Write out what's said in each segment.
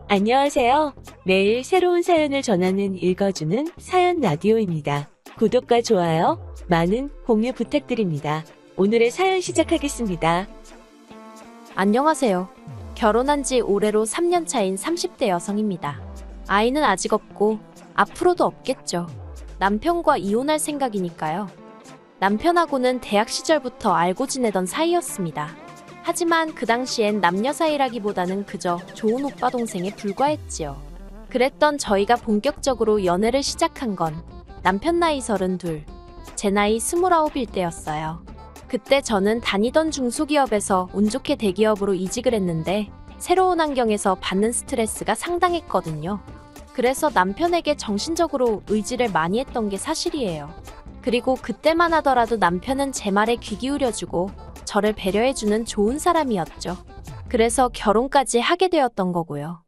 안녕하세요. 매일 새로운 사연을 전하는 읽어주는 사연 라디오입니다. 구독과 좋아요, 많은 공유 부탁드립니다. 오늘의 사연 시작하겠습니다. 안녕하세요. 결혼한 지 올해로 3년 차인 30대 여성입니다. 아이는 아직 없고 앞으로도 없겠죠. 남편과 이혼할 생각이니까요. 남편하고는 대학 시절부터 알고 지내던 사이였습니다. 하지만 그 당시엔 남녀 사이라기보다는 그저 좋은 오빠 동생에 불과했지요. 그랬던 저희가 본격적으로 연애를 시작한 건 남편 나이 32, 제 나이 29일 때였어요. 그때 저는 다니던 중소기업에서 운 좋게 대기업으로 이직을 했는데 새로운 환경에서 받는 스트레스가 상당했거든요. 그래서 남편에게 정신적으로 의지를 많이 했던 게 사실이에요. 그리고 그때만 하더라도 남편은 제 말에 귀 기울여주고 저를 배려해주는 좋은 사람이었죠. 그래서 결혼까지 하게 되었던 거고요.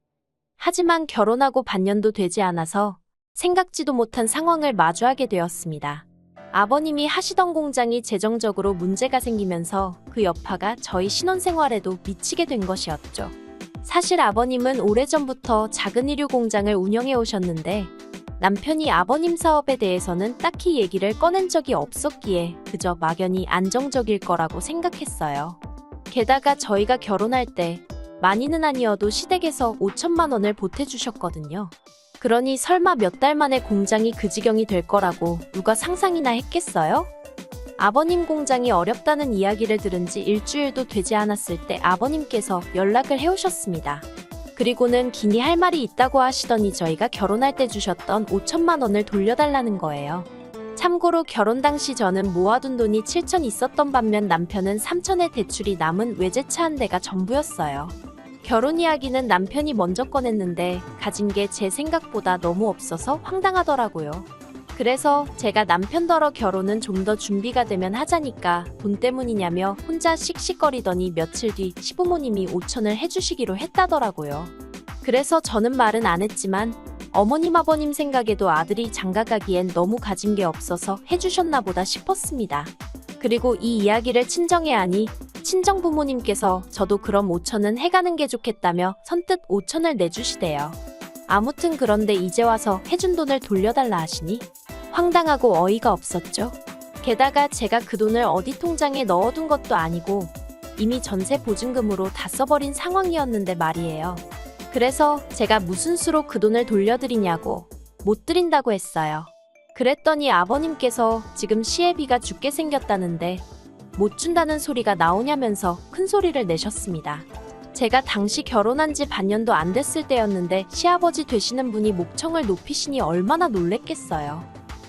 하지만 결혼하고 반년도 되지 않아서 생각지도 못한 상황을 마주하게 되었습니다. 아버님이 하시던 공장이 재정적으로 문제가 생기면서 그 여파가 저희 신혼생활에도 미치게 된 것이었죠. 사실 아버님은 오래전부터 작은 의류 공장을 운영해 오셨는데 남편이 아버님 사업에 대해서는 딱히 얘기를 꺼낸 적이 없었기에 그저 막연히 안정적일 거라고 생각했어요. 게다가 저희가 결혼할 때 많이는 아니어도 시댁에서 5천만 원을 보태주셨거든요. 그러니 설마 몇 달 만에 공장이 그 지경이 될 거라고 누가 상상이나 했겠어요? 아버님 공장이 어렵다는 이야기를 들은 지 일주일도 되지 않았을 때 아버님께서 연락을 해오셨습니다. 그리고는 기니 할 말이 있다고 하시더니 저희가 결혼할 때 주셨던 5천만 원을 돌려달라는 거예요. 참고로 결혼 당시 저는 모아둔 돈이 7천 있었던 반면 남편은 3천의 대출이 남은 외제차 한 대가 전부였어요. 결혼 이야기는 남편이 먼저 꺼냈는데 가진 게 제 생각보다 너무 없어서 황당하더라고요. 그래서 제가 남편더러 결혼은 좀 더 준비가 되면 하자니까 돈 때문이냐며 혼자 씩씩거리더니 며칠 뒤 시부모님이 5천을 해주시기로 했다더라고요. 그래서 저는 말은 안 했지만 어머님 아버님 생각에도 아들이 장가가기엔 너무 가진 게 없어서 해주셨나 보다 싶었습니다. 그리고 이 이야기를 친정에 하니 친정 부모님께서 저도 그럼 5천은 해가는 게 좋겠다며 선뜻 5천을 내주시대요. 아무튼 그런데 이제 와서 해준 돈을 돌려달라 하시니 황당하고 어이가 없었죠. 게다가 제가 그 돈을 어디 통장에 넣어둔 것도 아니고 이미 전세 보증금으로 다 써버린 상황이었는데 말이에요. 그래서 제가 무슨 수로 그 돈을 돌려드리냐고 못 드린다고 했어요. 그랬더니 아버님께서 지금 시애비가 죽게 생겼다는데 못 준다는 소리가 나오냐면서 큰 소리를 내셨습니다. 제가 당시 결혼한 지 반년도 안 됐을 때였는데 시아버지 되시는 분이 목청을 높이시니 얼마나 놀랬겠어요.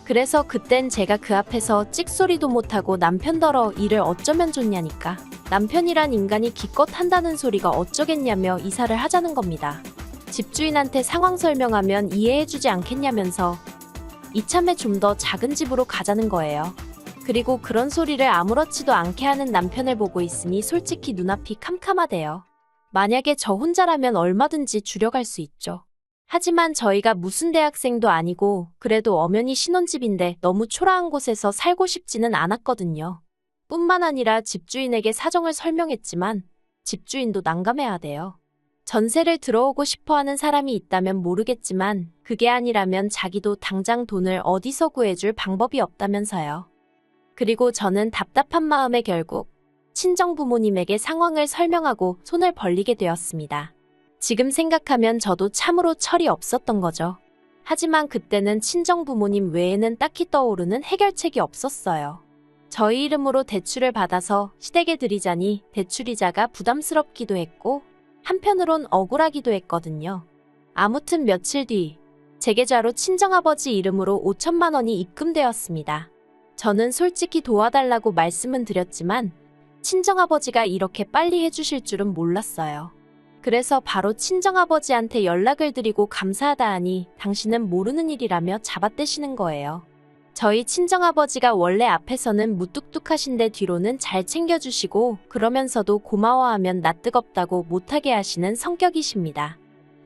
그래서 그땐 제가 그 앞에서 찍소리도 못하고 남편더러 일을 어쩌면 좋냐니까 남편이란 인간이 기껏 한다는 소리가 어쩌겠냐며 이사를 하자는 겁니다. 집주인한테 상황 설명하면 이해해주지 않겠냐면서 이참에 좀 더 작은 집으로 가자는 거예요. 그리고 그런 소리를 아무렇지도 않게 하는 남편을 보고 있으니 솔직히 눈앞이 캄캄하대요. 만약에 저 혼자라면 얼마든지 줄여갈 수 있죠. 하지만 저희가 무슨 대학생도 아니고 그래도 엄연히 신혼집인데 너무 초라한 곳에서 살고 싶지는 않았거든요. 뿐만 아니라 집주인에게 사정을 설명했지만 집주인도 난감해하대요. 전세를 들어오고 싶어하는 사람이 있다면 모르겠지만 그게 아니라면 자기도 당장 돈을 어디서 구해줄 방법이 없다면서요. 그리고 저는 답답한 마음에 결국 친정 부모님에게 상황을 설명하고 손을 벌리게 되었습니다. 지금 생각하면 저도 참으로 철이 없었던 거죠. 하지만 그때는 친정 부모님 외에는 딱히 떠오르는 해결책이 없었어요. 저희 이름으로 대출을 받아서 시댁에 드리자니 대출이자가 부담스럽기도 했고 한편으론 억울하기도 했거든요. 아무튼 며칠 뒤 제 계좌로 친정아버지 이름으로 5천만 원이 입금되었습니다. 저는 솔직히 도와달라고 말씀은 드렸지만 친정아버지가 이렇게 빨리 해주실 줄은 몰랐어요. 그래서 바로 친정아버지한테 연락을 드리고 감사하다 하니 당신은 모르는 일이라며 잡아떼시는 거예요. 저희 친정아버지가 원래 앞에서는 무뚝뚝하신데 뒤로는 잘 챙겨주시고 그러면서도 고마워하면 낯뜨겁다고 못하게 하시는 성격이십니다.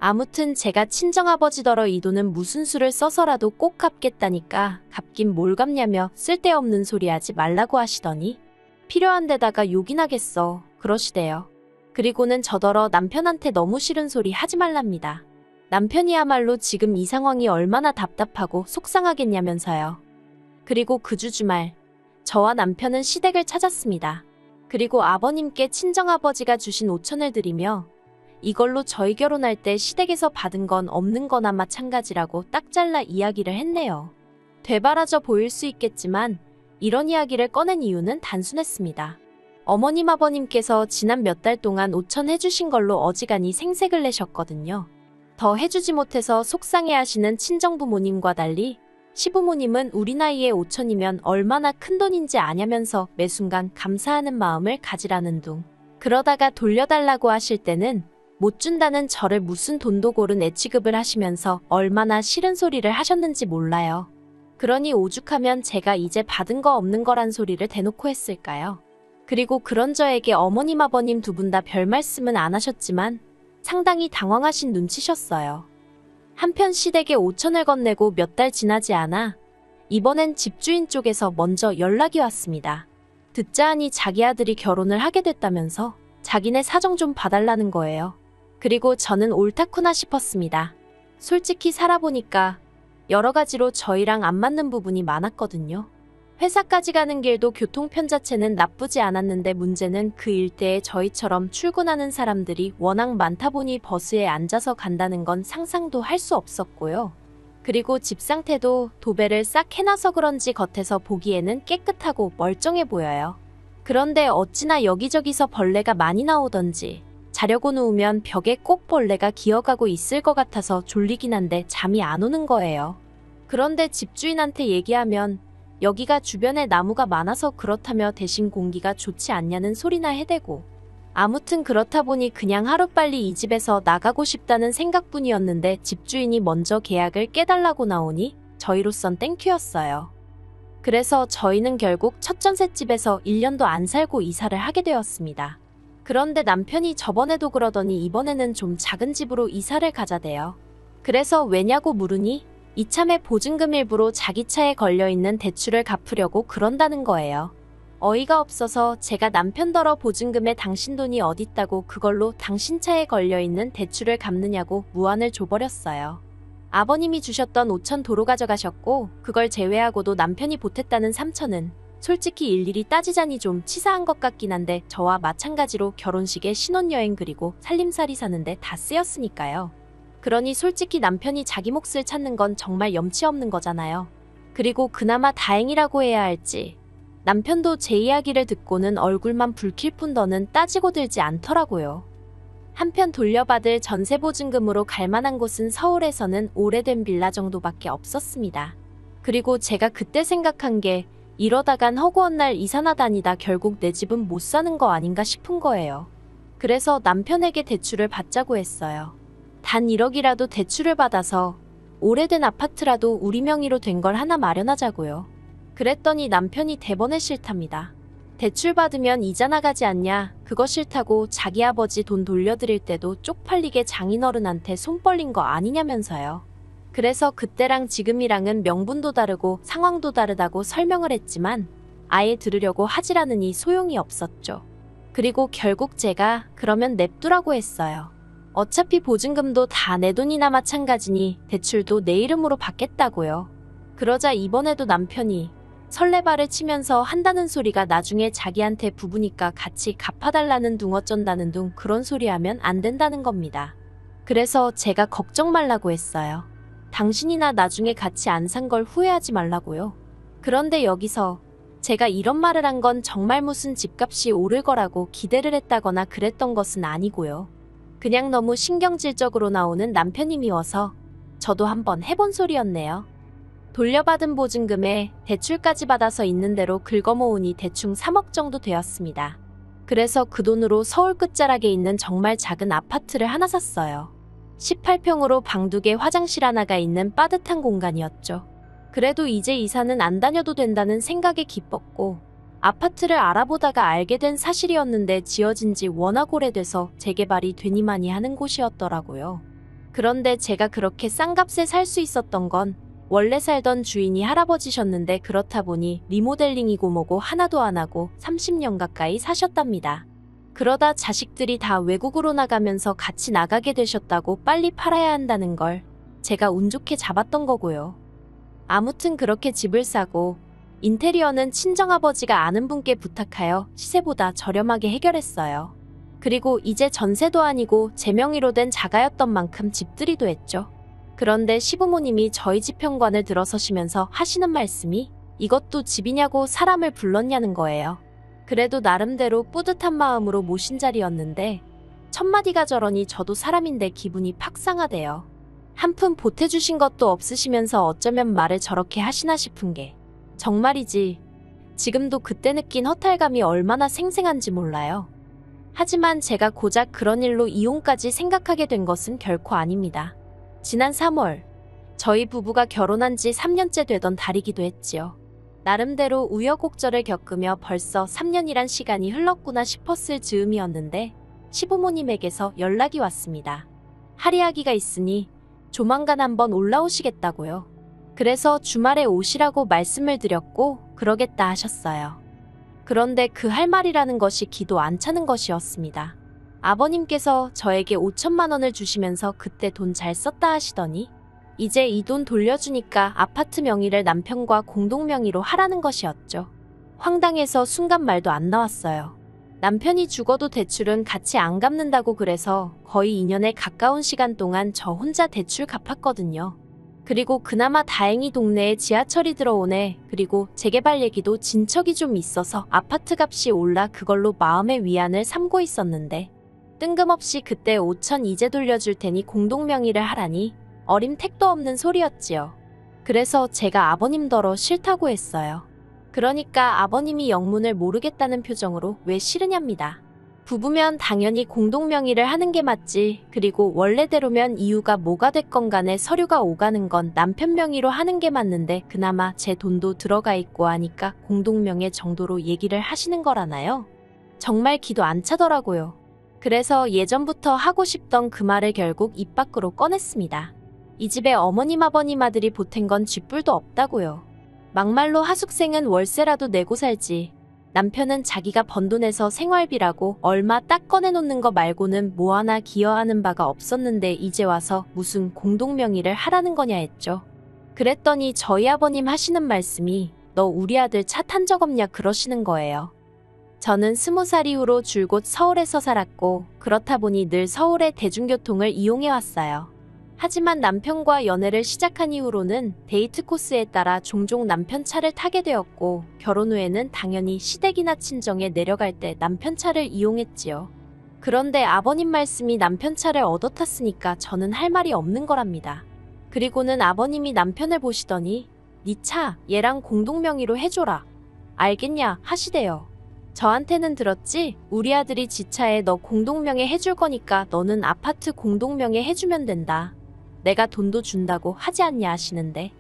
아무튼 제가 친정아버지더러 이 돈은 무슨 수를 써서라도 꼭 갚겠다니까 갚긴 뭘 갚냐며 쓸데없는 소리 하지 말라고 하시더니 필요한 데다가 욕이나겠어 그러시대요. 그리고는 저더러 남편한테 너무 싫은 소리 하지 말랍니다. 남편이야말로 지금 이 상황이 얼마나 답답하고 속상하겠냐면서요. 그리고 그 주 주말, 저와 남편은 시댁을 찾았습니다. 그리고 아버님께 친정아버지가 주신 5천을 드리며 이걸로 저희 결혼할 때 시댁에서 받은 건 없는 거나 마찬가지라고 딱 잘라 이야기를 했네요. 되바라져 보일 수 있겠지만 이런 이야기를 꺼낸 이유는 단순했습니다. 어머님 아버님께서 지난 몇 달 동안 5천 해주신 걸로 어지간히 생색을 내셨거든요. 더 해주지 못해서 속상해하시는 친정부모님과 달리 시부모님은 우리 나이에 5천이면 얼마나 큰 돈인지 아냐면서 매 순간 감사하는 마음을 가지라는 둥. 그러다가 돌려달라고 하실 때는 못 준다는 저를 무슨 돈도 고른 애취급을 하시면서 얼마나 싫은 소리를 하셨는지 몰라요. 그러니 오죽하면 제가 이제 받은 거 없는 거란 소리를 대놓고 했을까요? 그리고 그런 저에게 어머님 아버님 두 분 다 별 말씀은 안 하셨지만 상당히 당황하신 눈치셨어요. 한편 시댁에 5천을 건네고 몇 달 지나지 않아 이번엔 집주인 쪽에서 먼저 연락이 왔습니다. 듣자 하니 자기 아들이 결혼을 하게 됐다면서 자기네 사정 좀 봐달라는 거예요. 그리고 저는 옳다구나 싶었습니다. 솔직히 살아보니까 여러 가지로 저희랑 안 맞는 부분이 많았거든요. 회사까지 가는 길도 교통편 자체는 나쁘지 않았는데 문제는 그 일대에 저희처럼 출근하는 사람들이 워낙 많다 보니 버스에 앉아서 간다는 건 상상도 할 수 없었고요. 그리고 집 상태도 도배를 싹 해놔서 그런지 겉에서 보기에는 깨끗하고 멀쩡해 보여요. 그런데 어찌나 여기저기서 벌레가 많이 나오던지 자려고 누우면 벽에 꼭 벌레가 기어가고 있을 것 같아서 졸리긴 한데 잠이 안 오는 거예요. 그런데 집주인한테 얘기하면 여기가 주변에 나무가 많아서 그렇다며 대신 공기가 좋지 않냐는 소리나 해대고 아무튼 그렇다 보니 그냥 하루빨리 이 집에서 나가고 싶다는 생각뿐이었는데 집주인이 먼저 계약을 깨달라고 나오니 저희로선 땡큐였어요. 그래서 저희는 결국 첫 전셋집에서 1년도 안 살고 이사를 하게 되었습니다. 그런데 남편이 저번에도 그러더니 이번에는 좀 작은 집으로 이사를 가자대요. 그래서 왜냐고 물으니 이참에 보증금 일부로 자기 차에 걸려있는 대출을 갚으려고 그런다는 거예요. 어이가 없어서 제가 남편더러 보증금에 당신 돈이 어딨다고 그걸로 당신 차에 걸려있는 대출을 갚느냐고 무안을 줘버렸어요. 아버님이 주셨던 5천 도로 가져가셨고 그걸 제외하고도 남편이 보탰다는 3천은 솔직히 일일이 따지자니 좀 치사한 것 같긴 한데 저와 마찬가지로 결혼식에 신혼여행 그리고 살림살이 사는데 다 쓰였으니까요. 그러니 솔직히 남편이 자기 몫을 찾는 건 정말 염치 없는 거잖아요. 그리고 그나마 다행이라고 해야 할지 남편도 제 이야기를 듣고는 얼굴만 붉힐 뿐 더는 따지고 들지 않더라고요. 한편 돌려받을 전세보증금으로 갈 만한 곳은 서울에서는 오래된 빌라 정도밖에 없었습니다. 그리고 제가 그때 생각한 게 이러다간 허구한 날 이사나 다니다 결국 내 집은 못 사는 거 아닌가 싶은 거예요. 그래서 남편에게 대출을 받자고 했어요. 단 1억이라도 대출을 받아서 오래된 아파트라도 우리 명의로 된 걸 하나 마련하자고요. 그랬더니 남편이 대번에 싫답니다. 대출 받으면 이자 나가지 않냐, 그거 싫다고 자기 아버지 돈 돌려드릴 때도 쪽팔리게 장인어른한테 손 벌린 거 아니냐면서요. 그래서 그때랑 지금이랑은 명분도 다르고 상황도 다르다고 설명을 했지만 아예 들으려고 하질 않으니 소용이 없었죠. 그리고 결국 제가 그러면 냅두라고 했어요. 어차피 보증금도 다 내 돈이나 마찬가지니 대출도 내 이름으로 받겠다고요. 그러자 이번에도 남편이 설레발을 치면서 한다는 소리가 나중에 자기한테 부부니까 같이 갚아달라는 둥 어쩐다는 둥 그런 소리 하면 안 된다는 겁니다. 그래서 제가 걱정 말라고 했어요. 당신이나 나중에 같이 안 산 걸 후회하지 말라고요. 그런데 여기서 제가 이런 말을 한 건 정말 무슨 집값이 오를 거라고 기대를 했다거나 그랬던 것은 아니고요. 그냥 너무 신경질적으로 나오는 남편이 미워서 저도 한번 해본 소리였네요. 돌려받은 보증금에 대출까지 받아서 있는 대로 긁어모으니 대충 3억 정도 되었습니다. 그래서 그 돈으로 서울 끝자락에 있는 정말 작은 아파트를 하나 샀어요. 18평으로 방 2개 화장실 하나가 있는 빠듯한 공간이었죠. 그래도 이제 이사는 안 다녀도 된다는 생각에 기뻤고 아파트를 알아보다가 알게 된 사실이었는데 지어진 지 워낙 오래돼서 재개발이 되니마니 하는 곳이었더라고요. 그런데 제가 그렇게 싼 값에 살 수 있었던 건 원래 살던 주인이 할아버지셨는데 그렇다 보니 리모델링이고 뭐고 하나도 안 하고 30년 가까이 사셨답니다. 그러다 자식들이 다 외국으로 나가면서 같이 나가게 되셨다고 빨리 팔아야 한다는 걸 제가 운 좋게 잡았던 거고요. 아무튼 그렇게 집을 사고 인테리어는 친정아버지가 아는 분께 부탁하여 시세보다 저렴하게 해결했어요. 그리고 이제 전세도 아니고 제 명의로 된 자가였던 만큼 집들이도 했죠. 그런데 시부모님이 저희 집 현관을 들어서시면서 하시는 말씀이 이것도 집이냐고 사람을 불렀냐는 거예요. 그래도 나름대로 뿌듯한 마음으로 모신 자리였는데 첫마디가 저러니 저도 사람인데 기분이 팍 상하대요. 한 푼 보태주신 것도 없으시면서 어쩌면 말을 저렇게 하시나 싶은 게 정말이지 지금도 그때 느낀 허탈감이 얼마나 생생한지 몰라요. 하지만 제가 고작 그런 일로 이혼까지 생각하게 된 것은 결코 아닙니다. 지난 3월 저희 부부가 결혼한 지 3년째 되던 달이기도 했지요. 나름대로 우여곡절을 겪으며 벌써 3년이란 시간이 흘렀구나 싶었을 즈음이었는데 시부모님에게서 연락이 왔습니다. 할이야기가 있으니 조만간 한번 올라오시겠다고요. 그래서 주말에 오시라고 말씀을 드렸고 그러겠다 하셨어요. 그런데 그 할 말이라는 것이 기도 안 차는 것이었습니다. 아버님께서 저에게 5천만 원을 주시면서 그때 돈 잘 썼다 하시더니 이제 이 돈 돌려주니까 아파트 명의를 남편과 공동 명의로 하라는 것이었죠. 황당해서 순간 말도 안 나왔어요. 남편이 죽어도 대출은 같이 안 갚는다고 그래서 거의 2년에 가까운 시간 동안 저 혼자 대출 갚았거든요. 그리고 그나마 다행히 동네에 지하철이 들어오네. 그리고 재개발 얘기도 진척이 좀 있어서 아파트 값이 올라 그걸로 마음의 위안을 삼고 있었는데 뜬금없이 그때 5천 이제 돌려줄 테니 공동 명의를 하라니 어림택도 없는 소리였지요. 그래서 제가 아버님더러 싫다고 했어요. 그러니까 아버님이 영문을 모르겠다는 표정으로 왜 싫으냐입니다. 부부면 당연히 공동 명의를 하는 게 맞지. 그리고 원래대로면 이유가 뭐가 됐건 간에 서류가 오가는 건 남편 명의로 하는 게 맞는데 그나마 제 돈도 들어가 있고 하니까 공동 명의 정도로 얘기를 하시는 거라나요? 정말 기도 안 차더라고요. 그래서 예전부터 하고 싶던 그 말을 결국 입 밖으로 꺼냈습니다. 이 집에 어머님 아버님 아들이 보탠 건 쥐뿔도 없다고요. 막말로 하숙생은 월세라도 내고 살지. 남편은 자기가 번 돈에서 생활비라고 얼마 딱 꺼내놓는 거 말고는 뭐 하나 기여하는 바가 없었는데 이제 와서 무슨 공동명의를 하라는 거냐 했죠. 그랬더니 저희 아버님 하시는 말씀이 너 우리 아들 차 탄 적 없냐 그러시는 거예요. 저는 20살 이후로 줄곧 서울에서 살았고 그렇다 보니 늘 서울의 대중교통을 이용해왔어요. 하지만 남편과 연애를 시작한 이후로는 데이트 코스에 따라 종종 남편 차를 타게 되었고 결혼 후에는 당연히 시댁이나 친정에 내려갈 때 남편 차를 이용했지요. 그런데 아버님 말씀이 남편 차를 얻어 탔으니까 저는 할 말이 없는 거랍니다. 그리고는 아버님이 남편을 보시더니 네 차 얘랑 공동명의로 해줘라. 알겠냐 하시대요. 저한테는 들었지? 우리 아들이 지 차에 너 공동명의 해줄 거니까 너는 아파트 공동명의 해주면 된다. 내가 돈도 준다고 하지 않냐 하시는데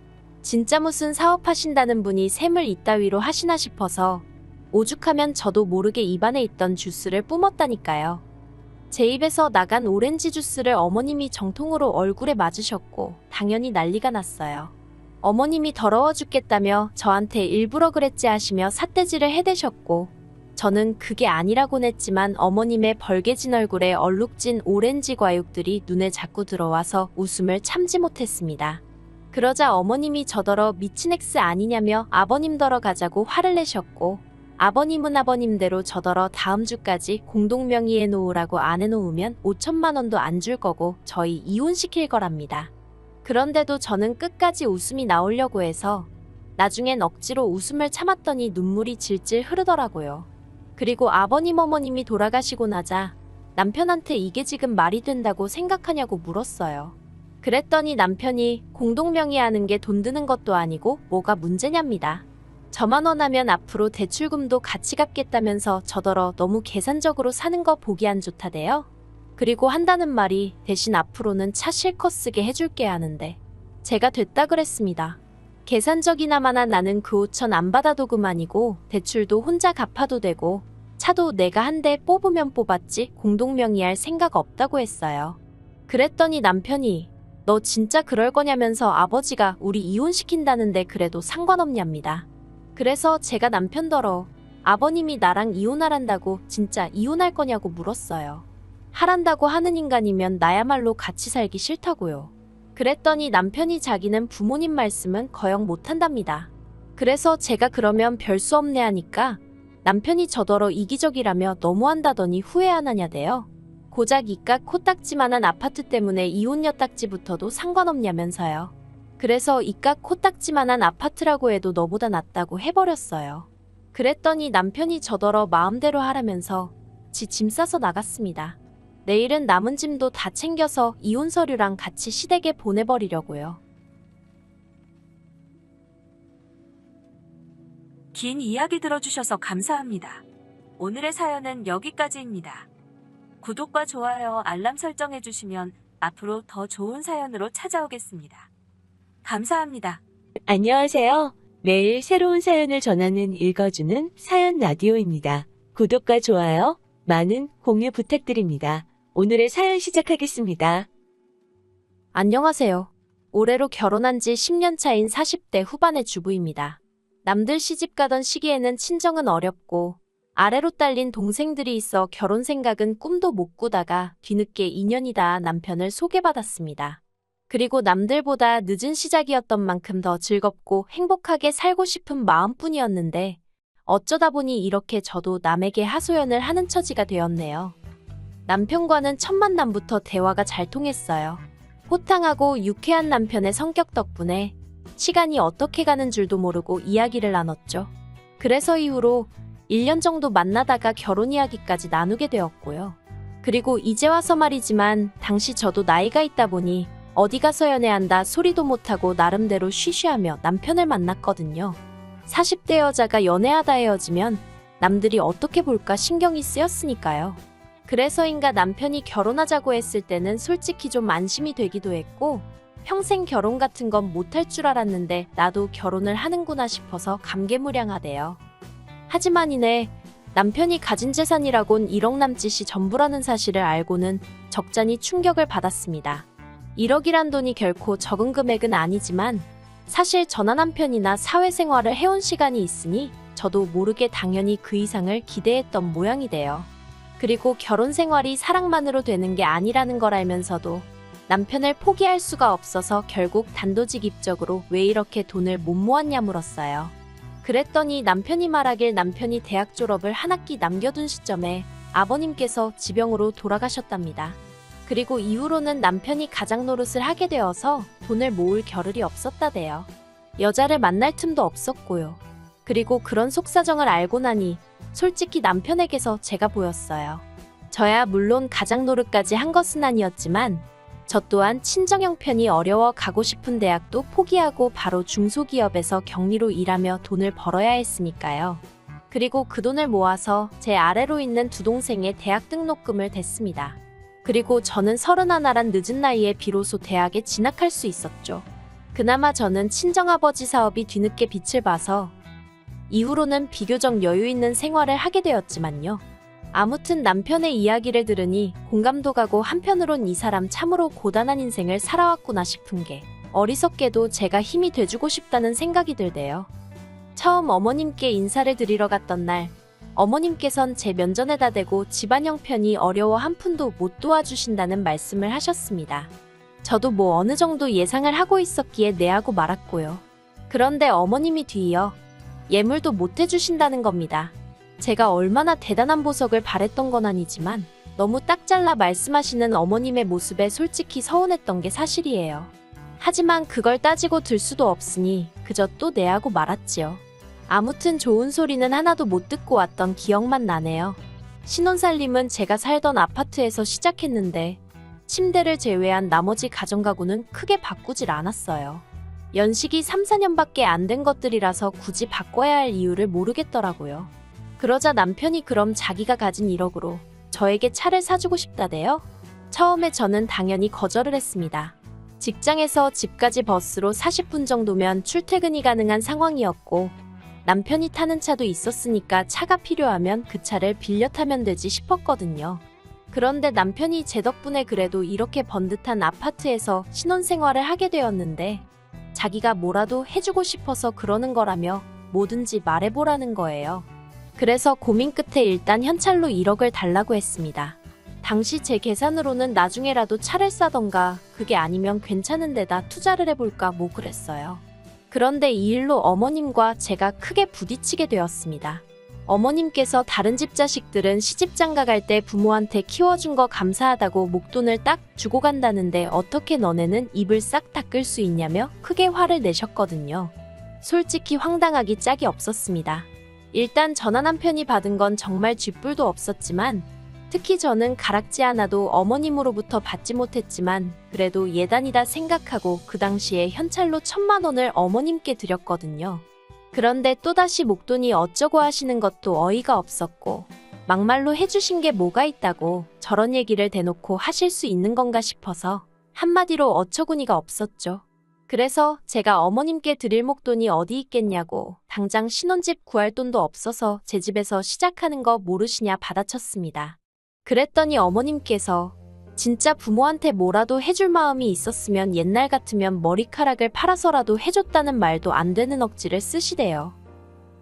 진짜 무슨 사업하신다는 분이 셈을 이따위로 하시나 싶어서 오죽하면 저도 모르게 입안에 있던 주스를 뿜었다니까요. 제 입에서 나간 오렌지 주스를 어머님이 정통으로 얼굴에 맞으셨고 당연히 난리가 났어요. 어머님이 더러워 죽겠다며 저한테 일부러 그랬지 하시며 삿대질을 해대셨고 저는 그게 아니라곤 했지만 어머님의 벌개진 얼굴에 얼룩진 오렌지 과육들이 눈에 자꾸 들어와서 웃음을 참지 못했습니다. 그러자 어머님이 저더러 미친 엑스 아니냐며 아버님더러 가자고 화를 내셨고 아버님은 아버님대로 저더러 다음 주까지 공동명의에 놓으라고 안 해놓으면 5천만 원도 안 줄 거고 저희 이혼시킬 거랍니다. 그런데도 저는 끝까지 웃음이 나오려고 해서 나중엔 억지로 웃음을 참았더니 눈물이 질질 흐르더라고요. 그리고 아버님 어머님이 돌아가시고 나자 남편한테 이게 지금 말이 된다고 생각하냐고 물었어요. 그랬더니 남편이 공동명의하는 게 돈 드는 것도 아니고 뭐가 문제냐입니다. 저만 원하면 앞으로 대출금도 같이 갚겠다면서 저더러 너무 계산적으로 사는 거 보기 안 좋다대요. 그리고 한다는 말이 대신 앞으로는 차 실컷 쓰게 해줄게 하는데 제가 됐다 그랬습니다. 계산적이나마나 나는 그 5천 안 받아도 그만이고 대출도 혼자 갚아도 되고 차도 내가 한 대 뽑으면 뽑았지 공동명의할 생각 없다고 했어요. 그랬더니 남편이 너 진짜 그럴 거냐면서 아버지가 우리 이혼시킨다는데 그래도 상관없냐입니다. 그래서 제가 남편더러 아버님이 나랑 이혼하란다고 진짜 이혼할 거냐고 물었어요. 하란다고 하는 인간이면 나야말로 같이 살기 싫다고요. 그랬더니 남편이 자기는 부모님 말씀은 거역 못한답니다. 그래서 제가 그러면 별 수 없네 하니까 남편이 저더러 이기적이라며 너무한다더니 후회 안 하냐대요. 고작 이깟 코딱지만한 아파트 때문에 이혼 여딱지부터도 상관없냐면서요. 그래서 이깟 코딱지만한 아파트라고 해도 너보다 낫다고 해버렸어요. 그랬더니 남편이 저더러 마음대로 하라면서 지 짐 싸서 나갔습니다. 내일은 남은 짐도 다 챙겨서 이혼 서류랑 같이 시댁에 보내버리려고요. 긴 이야기 들어주셔서 감사합니다. 오늘의 사연은 여기까지입니다. 구독과 좋아요, 알람 설정해주시면 앞으로 더 좋은 사연으로 찾아오겠습니다. 감사합니다. 안녕하세요. 매일 새로운 사연을 전하는 읽어주는 사연 라디오입니다. 구독과 좋아요, 많은 공유 부탁드립니다. 오늘의 사연 시작하겠습니다. 안녕하세요. 올해로 결혼한 지 10년 차인 40대 후반의 주부입니다. 남들 시집 가던 시기에는 친정은 어렵고 아래로 딸린 동생들이 있어 결혼 생각은 꿈도 못 꾸다가 뒤늦게 2년이 다 남편을 소개받았습니다. 그리고 남들보다 늦은 시작이었던 만큼 더 즐겁고 행복하게 살고 싶은 마음뿐이었는데 어쩌다 보니 이렇게 저도 남에게 하소연을 하는 처지가 되었네요. 남편과는 첫 만남부터 대화가 잘 통했어요. 호탕하고 유쾌한 남편의 성격 덕분에 시간이 어떻게 가는 줄도 모르고 이야기를 나눴죠. 그래서 이후로 1년 정도 만나다가 결혼 이야기까지 나누게 되었고요. 그리고 이제 와서 말이지만 당시 저도 나이가 있다 보니 어디 가서 연애한다 소리도 못하고 나름대로 쉬쉬하며 남편을 만났거든요. 40대 여자가 연애하다 헤어지면 남들이 어떻게 볼까 신경이 쓰였으니까요. 그래서인가 남편이 결혼하자고 했을 때는 솔직히 좀 안심이 되기도 했고 평생 결혼 같은 건 못할 줄 알았는데 나도 결혼을 하는구나 싶어서 감개무량하대요. 하지만 이내 남편이 가진 재산이라곤 1억 남짓이 전부라는 사실을 알고는 적잖이 충격을 받았습니다. 1억이란 돈이 결코 적은 금액은 아니지만 사실 저나 남편이나 사회생활을 해온 시간이 있으니 저도 모르게 당연히 그 이상을 기대했던 모양이 돼요. 그리고 결혼 생활이 사랑만으로 되는 게 아니라는 걸 알면서도 남편을 포기할 수가 없어서 결국 단도직입적으로 왜 이렇게 돈을 못 모았냐 물었어요. 그랬더니 남편이 말하길 남편이 대학 졸업을 한 학기 남겨둔 시점에 아버님께서 지병으로 돌아가셨답니다. 그리고 이후로는 남편이 가장 노릇을 하게 되어서 돈을 모을 겨를이 없었다대요. 여자를 만날 틈도 없었고요. 그리고 그런 속사정을 알고 나니 솔직히 남편에게서 제가 보였어요. 저야 물론 가장 노릇까지 한 것은 아니었지만 저 또한 친정 형편이 어려워 가고 싶은 대학도 포기하고 바로 중소기업에서 격리로 일하며 돈을 벌어야 했으니까요. 그리고 그 돈을 모아서 제 아래로 있는 두 동생의 대학 등록금을 댔습니다. 그리고 저는 31란 늦은 나이에 비로소 대학에 진학할 수 있었죠. 그나마 저는 친정아버지 사업이 뒤늦게 빛을 봐서 이후로는 비교적 여유 있는 생활을 하게 되었지만요. 아무튼 남편의 이야기를 들으니 공감도 가고 한편으론 이 사람 참으로 고단한 인생을 살아왔구나 싶은 게 어리석게도 제가 힘이 돼주고 싶다는 생각이 들대요. 처음 어머님께 인사를 드리러 갔던 날 어머님께선 제 면전에다 대고 집안 형편이 어려워 한 푼도 못 도와주신다는 말씀을 하셨습니다. 저도 뭐 어느 정도 예상을 하고 있었기에 네하고 말았고요. 그런데 어머님이 뒤이어 예물도 못 해주신다는 겁니다. 제가 얼마나 대단한 보석을 바랬던 건 아니지만 너무 딱 잘라 말씀하시는 어머님의 모습에 솔직히 서운했던 게 사실이에요. 하지만 그걸 따지고 들 수도 없으니 그저 또 내하고 말았지요. 아무튼 좋은 소리는 하나도 못 듣고 왔던 기억만 나네요. 신혼살림은 제가 살던 아파트에서 시작했는데 침대를 제외한 나머지 가정가구는 크게 바꾸질 않았어요. 연식이 3, 4년밖에 안 된 것들이라서 굳이 바꿔야 할 이유를 모르겠더라고요. 그러자 남편이 그럼 자기가 가진 1억으로 저에게 차를 사주고 싶다대요. 처음에 저는 당연히 거절을 했습니다. 직장에서 집까지 버스로 40분 정도면 출퇴근이 가능한 상황이었고 남편이 타는 차도 있었으니까 차가 필요하면 그 차를 빌려 타면 되지 싶었거든요. 그런데 남편이 제 덕분에 그래도 이렇게 번듯한 아파트에서 신혼생활을 하게 되었는데 자기가 뭐라도 해주고 싶어서 그러는 거라며 뭐든지 말해보라는 거예요. 그래서 고민 끝에 일단 현찰로 1억을 달라고 했습니다. 당시 제 계산으로는 나중에라도 차를 사던가 그게 아니면 괜찮은 데다 투자를 해볼까 뭐 그랬어요. 그런데 이 일로 어머님과 제가 크게 부딪히게 되었습니다. 어머님께서 다른 집 자식들은 시집장가 갈 때 부모한테 키워준 거 감사하다고 목돈을 딱 주고 간다는데 어떻게 너네는 입을 싹 닦을 수 있냐며 크게 화를 내셨거든요. 솔직히 황당하기 짝이 없었습니다. 일단 전화 남편이 받은 건 정말 쥐뿔도 없었지만 특히 저는 가락지 하나도 어머님으로부터 받지 못했지만 그래도 예단이다 생각하고 그 당시에 현찰로 1,000만 원을 어머님께 드렸거든요. 그런데 또다시 목돈이 어쩌고 하시는 것도 어이가 없었고 막말로 해주신 게 뭐가 있다고 저런 얘기를 대놓고 하실 수 있는 건가 싶어서 한마디로 어처구니가 없었죠. 그래서 제가 어머님께 드릴 목돈이 어디 있겠냐고 당장 신혼집 구할 돈도 없어서 제 집에서 시작하는 거 모르시냐 받아쳤습니다. 그랬더니 어머님께서 진짜 부모한테 뭐라도 해줄 마음이 있었으면 옛날 같으면 머리카락을 팔아서라도 해줬다는 말도 안 되는 억지를 쓰시대요.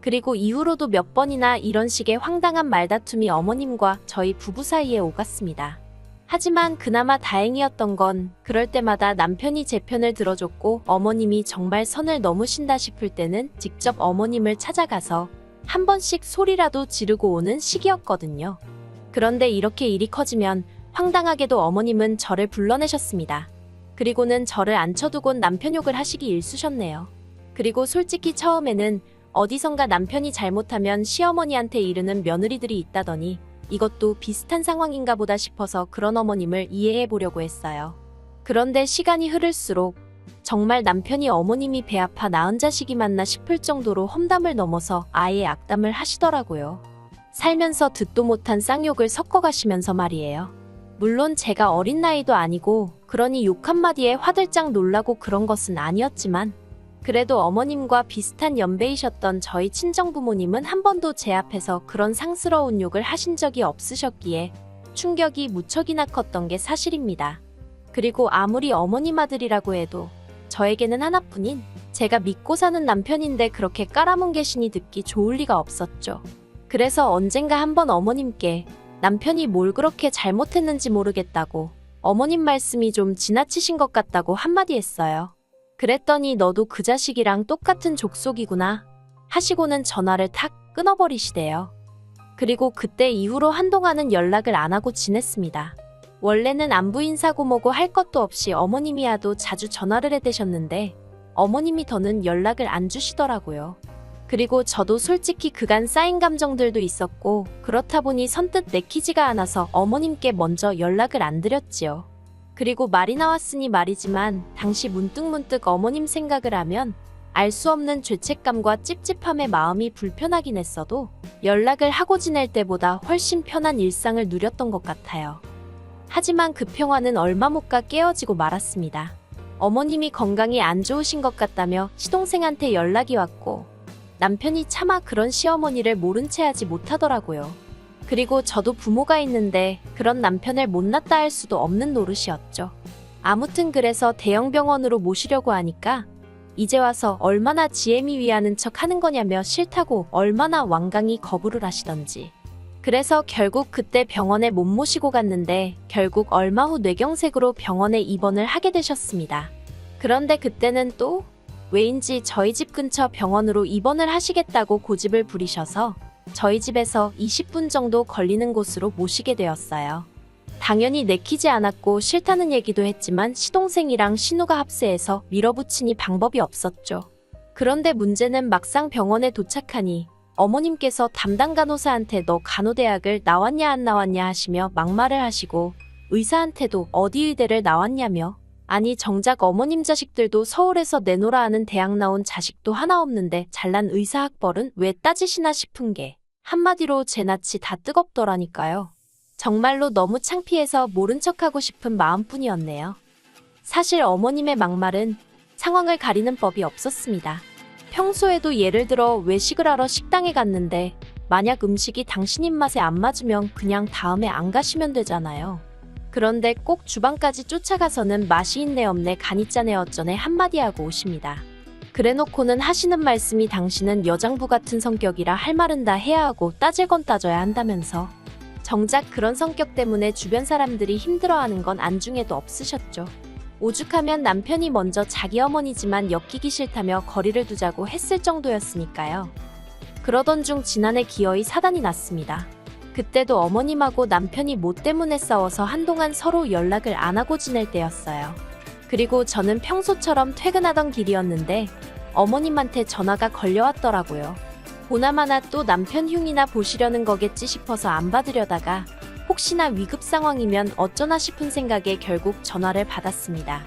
그리고 이후로도 몇 번이나 이런 식의 황당한 말다툼이 어머님과 저희 부부 사이에 오갔습니다. 하지만 그나마 다행이었던 건 그럴 때마다 남편이 제 편을 들어줬고 어머님이 정말 선을 넘으신다 싶을 때는 직접 어머님을 찾아가서 한 번씩 소리라도 지르고 오는 시기였거든요. 그런데 이렇게 일이 커지면 황당하게도 어머님은 저를 불러내셨습니다. 그리고는 저를 앉혀두곤 남편 욕을 하시기 일쑤셨네요. 그리고 솔직히 처음에는 어디선가 남편이 잘못하면 시어머니한테 이르는 며느리들이 있다더니 이것도 비슷한 상황인가 보다 싶어서 그런 어머님을 이해해 보려고 했어요. 그런데 시간이 흐를수록 정말 남편이 어머님이 배 아파 낳은 자식이 맞나 싶을 정도로 험담을 넘어서 아예 악담을 하시더라고요. 살면서 듣도 못한 쌍욕을 섞어가시면서 말이에요. 물론 제가 어린 나이도 아니고 그러니 욕 한마디에 화들짝 놀라고 그런 것은 아니었지만 그래도 어머님과 비슷한 연배이셨던 저희 친정부모님은 한 번도 제 앞에서 그런 상스러운 욕을 하신 적이 없으셨기에 충격이 무척이나 컸던 게 사실입니다. 그리고 아무리 어머님 아들이라고 해도 저에게는 하나뿐인 제가 믿고 사는 남편인데 그렇게 깔아뭉개시니 듣기 좋을 리가 없었죠. 그래서 언젠가 한번 어머님께 남편이 뭘 그렇게 잘못했는지 모르겠다고 어머님 말씀이 좀 지나치신 것 같다고 한마디 했어요. 그랬더니 너도 그 자식이랑 똑같은 족속이구나 하시고는 전화를 탁 끊어버리시대요. 그리고 그때 이후로 한동안은 연락을 안 하고 지냈습니다. 원래는 안부 인사고 뭐고 할 것도 없이 어머님이 와도 자주 전화를 해대셨는데 어머님이 더는 연락을 안 주시더라고요. 그리고 저도 솔직히 그간 쌓인 감정들도 있었고 그렇다 보니 선뜻 내키지가 않아서 어머님께 먼저 연락을 안 드렸지요. 그리고 말이 나왔으니 말이지만 당시 문득문득 어머님 생각을 하면 알 수 없는 죄책감과 찝찝함에 마음이 불편하긴 했어도 연락을 하고 지낼 때보다 훨씬 편한 일상을 누렸던 것 같아요. 하지만 그 평화는 얼마 못 가 깨어지고 말았습니다. 어머님이 건강이 안 좋으신 것 같다며 시동생한테 연락이 왔고 남편이 차마 그런 시어머니를 모른 채 하지 못하더라고요. 그리고 저도 부모가 있는데 그런 남편을 못났다 할 수도 없는 노릇이었죠. 아무튼 그래서 대형 병원으로 모시려고 하니까 이제 와서 얼마나 지혜미 위하는 척 하는 거냐며 싫다고 얼마나 완강히 거부를 하시던지. 그래서 결국 그때 병원에 못 모시고 갔는데 결국 얼마 후 뇌경색으로 병원에 입원을 하게 되셨습니다. 그런데 그때는 또 왜인지 저희 집 근처 병원으로 입원을 하시겠다고 고집을 부리셔서 저희 집에서 20분 정도 걸리는 곳으로 모시게 되었어요. 당연히 내키지 않았고 싫다는 얘기도 했지만 시동생이랑 신우가 합세해서 밀어붙이니 방법이 없었죠. 그런데 문제는 막상 병원에 도착하니 어머님께서 담당 간호사한테 너 간호대학을 나왔냐 안 나왔냐 하시며 막말을 하시고 의사한테도 어디 의대를 나왔냐며 아니 정작 어머님 자식들도 서울에서 내노라 하는 대학 나온 자식도 하나 없는데 잘난 의사 학벌은 왜 따지시나 싶은 게 한마디로 제 낯이 다 뜨겁더라니까요. 정말로 너무 창피해서 모른 척하고 싶은 마음뿐이었네요. 사실 어머님의 막말은 상황을 가리는 법이 없었습니다. 평소에도 예를 들어 외식을 하러 식당에 갔는데 만약 음식이 당신 입맛에 안 맞으면 그냥 다음에 안 가시면 되잖아요. 그런데 꼭 주방까지 쫓아가서는 맛이 있네 없네 간이 짜네 어쩌네 한마디 하고 오십니다. 그래놓고는 하시는 말씀이 당신은 여장부 같은 성격이라 할 말은 다 해야 하고 따질 건 따져야 한다면서. 정작 그런 성격 때문에 주변 사람들이 힘들어하는 건 안중에도 없으셨죠. 오죽하면 남편이 먼저 자기 어머니지만 엮이기 싫다며 거리를 두자고 했을 정도였으니까요. 그러던 중 지난해 기어이 사단이 났습니다. 그때도 어머님하고 남편이 뭐 때문에 싸워서 한동안 서로 연락을 안 하고 지낼 때였어요. 그리고 저는 평소처럼 퇴근하던 길이었는데 어머님한테 전화가 걸려왔더라고요. 보나마나 또 남편 흉이나 보시려는 거겠지 싶어서 안 받으려다가 혹시나 위급 상황이면 어쩌나 싶은 생각에 결국 전화를 받았습니다.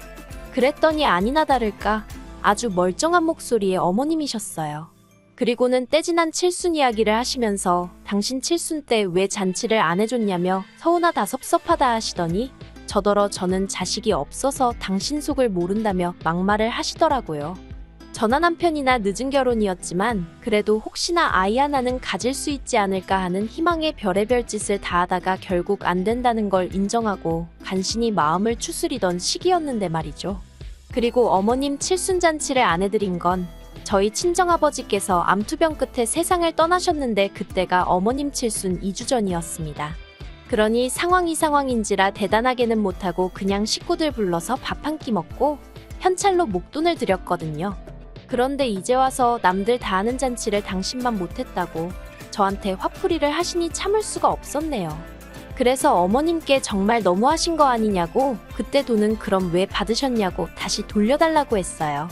그랬더니 아니나 다를까 아주 멀쩡한 목소리의 어머님이셨어요. 그리고는 떼지난 칠순 이야기를 하시면서 당신 칠순 때 왜 잔치를 안 해줬냐며 서운하다 섭섭하다 하시더니 저더러 저는 자식이 없어서 당신 속을 모른다며 막말을 하시더라고요. 저나 남편이나 늦은 결혼이었지만 그래도 혹시나 아이 하나는 가질 수 있지 않을까 하는 희망에 별의별 짓을 다 하다가 결국 안 된다는 걸 인정하고 간신히 마음을 추스리던 시기였는데 말이죠. 그리고 어머님 칠순잔치를 안 해드린 건 저희 친정아버지께서 암투병 끝에 세상을 떠나셨는데 그때가 어머님 칠순 2주 전이었습니다. 그러니 상황이 상황인지라 대단하게는 못하고 그냥 식구들 불러서 밥 한 끼 먹고 현찰로 목돈을 드렸거든요. 그런데 이제 와서 남들 다 하는 잔치를 당신만 못했다고 저한테 화풀이를 하시니 참을 수가 없었네요. 그래서 어머님께 정말 너무하신 거 아니냐고 그때 돈은 그럼 왜 받으셨냐고 다시 돌려달라고 했어요.